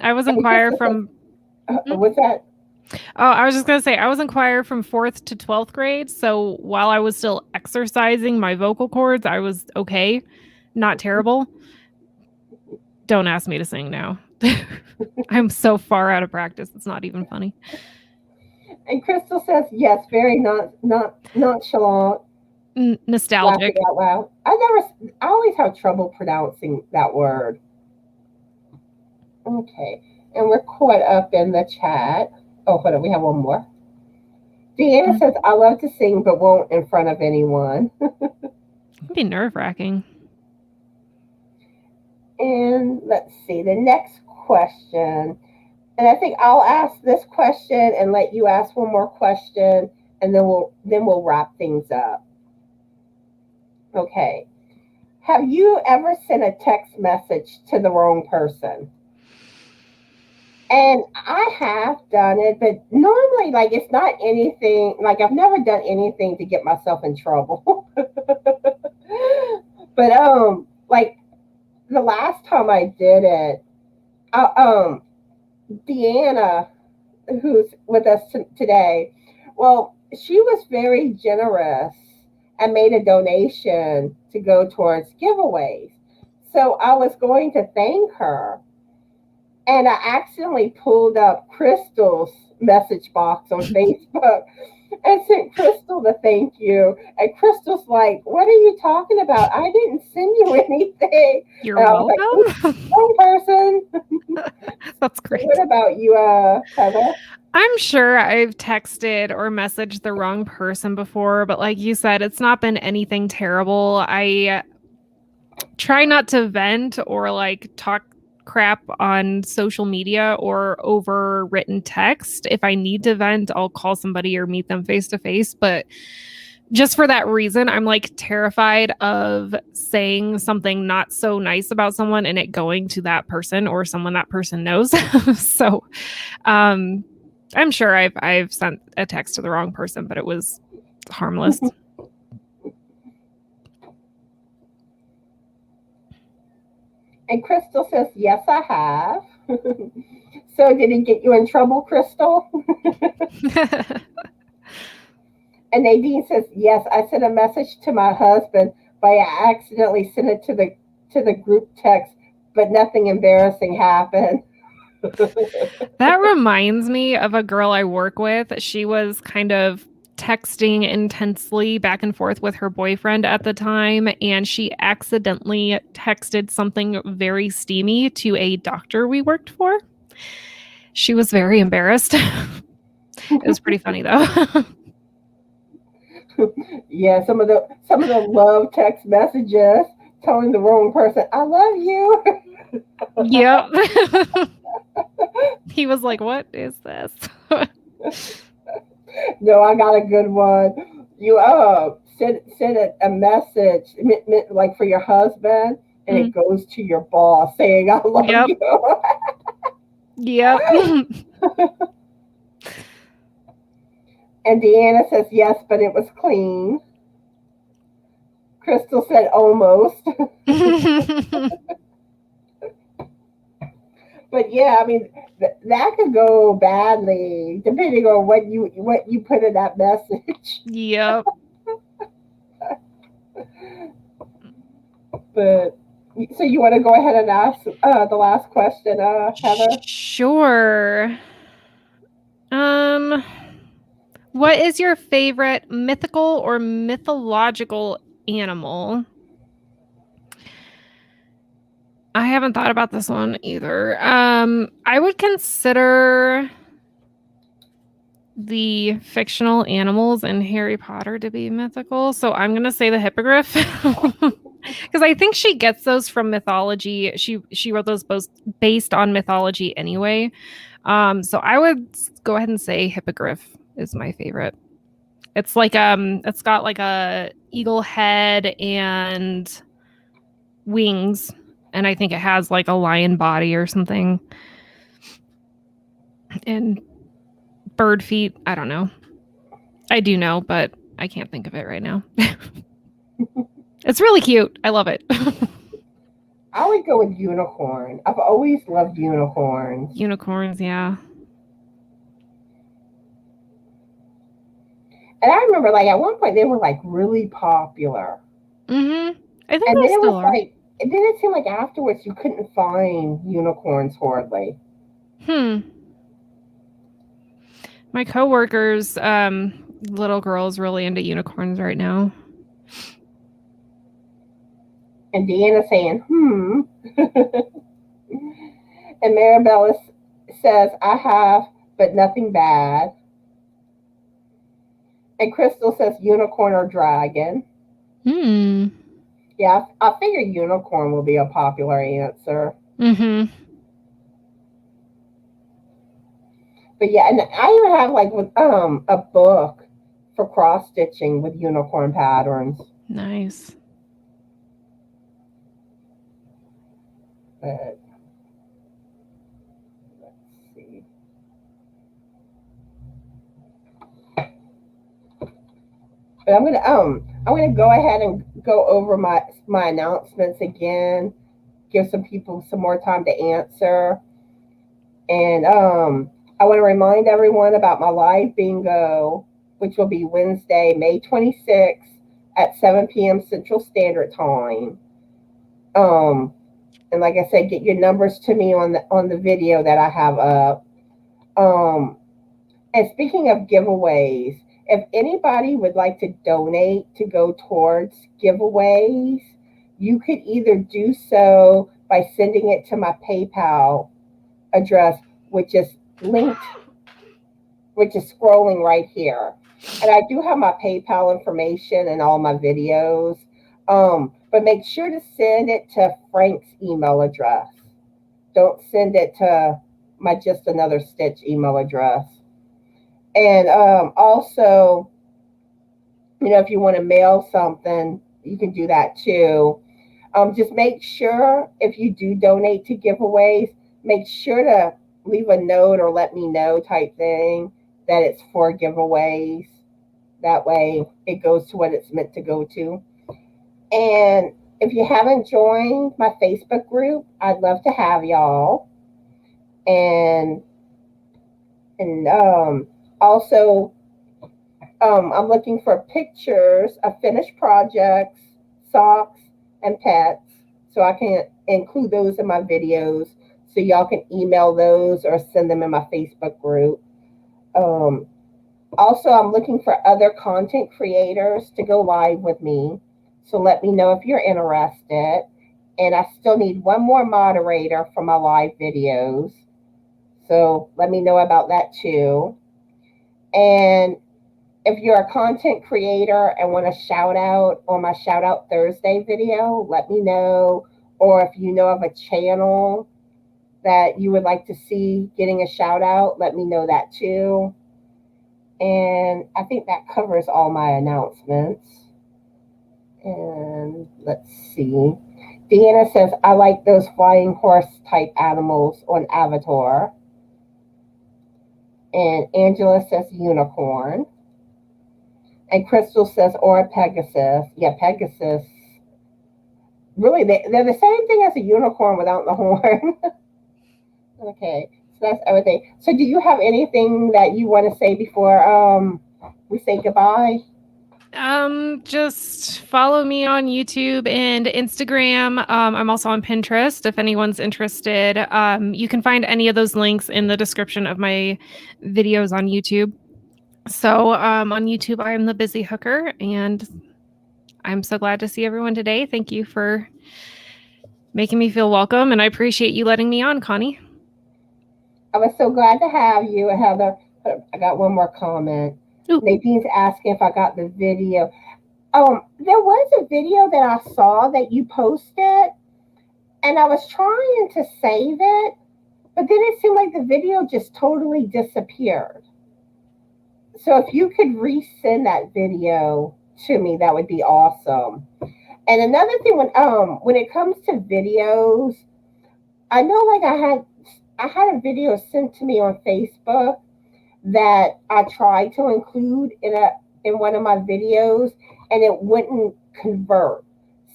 I was in choir from... What's that? Oh, I was just going to say, I was in choir from 4th to 12th grade. So while I was still exercising my vocal cords, I was okay. Not terrible. Don't ask me to sing now. I'm so far out of practice. It's not even funny. And Crystal says, yes, very nonchalant. Nostalgic. Laughing out loud. I always have trouble pronouncing that word. Okay. And we're caught up in the chat. Oh, hold on. We have one more. Deanna says, I love to sing, but won't in front of anyone. It'd be nerve-wracking. And let's see, the next question. And I think I'll ask this question and let you ask one more question, and then we'll wrap things up. Okay. Have you ever sent a text message to the wrong person? And I have done it, but normally, like, it's not anything, like, I've never done anything to get myself in trouble. But, like, the last time I did it, Deanna, who's with us today, well, she was very generous and made a donation to go towards giveaways. So I was going to thank her, and I accidentally pulled up Crystal's message box on Facebook and sent Crystal the thank you. And Crystal's like, "What are you talking about? I didn't send you anything." You're and I was welcome. like, "Wrong person." That's great. What about you, Heather? I'm sure I've texted or messaged the wrong person before, but like you said, it's not been anything terrible. I try not to vent or like talk crap on social media or over written text. If I need to vent, I'll call somebody or meet them face to face. But just for that reason, I'm like terrified of saying something not so nice about someone and it going to that person or someone that person knows. So I'm sure I've sent a text to the wrong person, but it was harmless. And Crystal says, yes, I have. So did it get you in trouble, Crystal? And Nadine says, yes, I sent a message to my husband, but I accidentally sent it to the group text, but nothing embarrassing happened. That reminds me of a girl I work with. She was kind of texting intensely back and forth with her boyfriend at the time, and she accidentally texted something very steamy to a doctor we worked for. She was very embarrassed. It was pretty funny though. Yeah, some of the love text messages telling the wrong person, I love you. Yep. He was like, what is this? No, I got a good one. You send a message like for your husband, and it goes to your boss saying I love you. Yep. And Deanna says yes, but it was clean. Crystal said almost. But yeah, I mean that could go badly depending on what you put in that message. Yep. But so you want to go ahead and ask the last question, Heather? Sure. What is your favorite mythical or mythological animal? I haven't thought about this one either. I would consider the fictional animals in Harry Potter to be mythical. So I'm going to say the hippogriff because I think she gets those from mythology. She wrote those both based on mythology anyway. So I would go ahead and say hippogriff is my favorite. It's like it's got like a eagle head and wings, and I think it has like a lion body or something. And bird feet, I don't know. I do know, but I can't think of it right now. It's really cute. I love it. I would go with unicorn. I've always loved unicorns. Unicorns, yeah. And I remember, like, at one point they were like really popular. Mm-hmm. I think And they then it still was are. like, and then it seemed like afterwards you couldn't find unicorns hardly. My coworkers, little girl's really into unicorns right now. And Deanna saying, And Maribel says, I have, but nothing bad. And Crystal says, unicorn or dragon. Hmm. Yeah, I figure unicorn will be a popular answer. Mm-hmm. But yeah, and I even have like with a book for cross stitching with unicorn patterns. Nice. But let's see. But I'm gonna go ahead and go over my announcements again. Give some people some more time to answer. And I want to remind everyone about my live bingo, which will be Wednesday, May 26th at 7 p.m. Central Standard Time. And like I said, get your numbers to me on the video that I have up. Um, and speaking of giveaways, if anybody would like to donate to go towards giveaways, you could either do so by sending it to my PayPal address, which is linked, which is scrolling right here. And I do have my PayPal information in all my videos. But make sure to send it to Frank's email address. Don't send it to my Just Another Stitch email address. And also, if you want to mail something, you can do that too. Just make sure if you do donate to giveaways, make sure to leave a note or let me know type thing that it's for giveaways. That way it goes to what it's meant to go to. And if you haven't joined my Facebook group, I'd love to have y'all. And also, I'm looking for pictures of finished projects, socks, and pets, so I can include those in my videos. So y'all can email those or send them in my Facebook group. Um, Also, I'm looking for other content creators to go live with me. So let me know if you're interested. And I still need one more moderator for my live videos. So let me know about that too. And if you're a content creator and want a shout out on my Shout Out Thursday video, let me know. Or if you know of a channel that you would like to see getting a shout out, let me know that too. And I think that covers all my announcements. And let's see. Deanna says, I like those flying horse type animals on Avatar. And Angela says unicorn. And Crystal says, or a Pegasus. Yeah, Pegasus. Really, they're the same thing as a unicorn without the horn. Okay, so that's everything. So do you have anything that you want to say before we say goodbye? Just follow me on YouTube and Instagram. I'm also on Pinterest if anyone's interested. You can find any of those links in the description of my videos on YouTube. So, on YouTube, I am the Busy Hooker, and I'm so glad to see everyone today. Thank you for making me feel welcome, and I appreciate you letting me on, Connie. I was so glad to have you, Heather. I got one more comment. Ooh. Nadine's asking if I got the video. There was a video that I saw that you posted, and I was trying to save it, but then it seemed like the video just totally disappeared. So if you could resend that video to me, that would be awesome. And another thing, when it comes to videos, I know like I had a video sent to me on Facebook that I tried to include in one of my videos, and it wouldn't convert.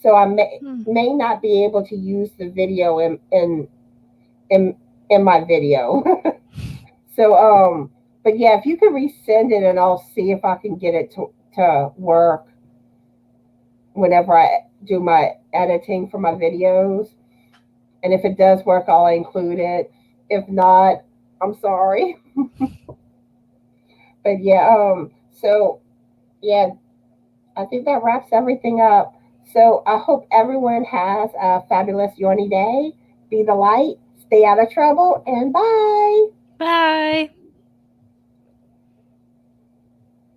So I may not be able to use the video in my video. So but yeah, if you could resend it, and I'll see if I can get it to work whenever I do my editing for my videos. And if it does work, I'll include it. If not, I'm sorry. But yeah, so yeah, I think that wraps everything up. So I hope everyone has a fabulous Yoni day. Be the light, Stay out of trouble and bye. Bye.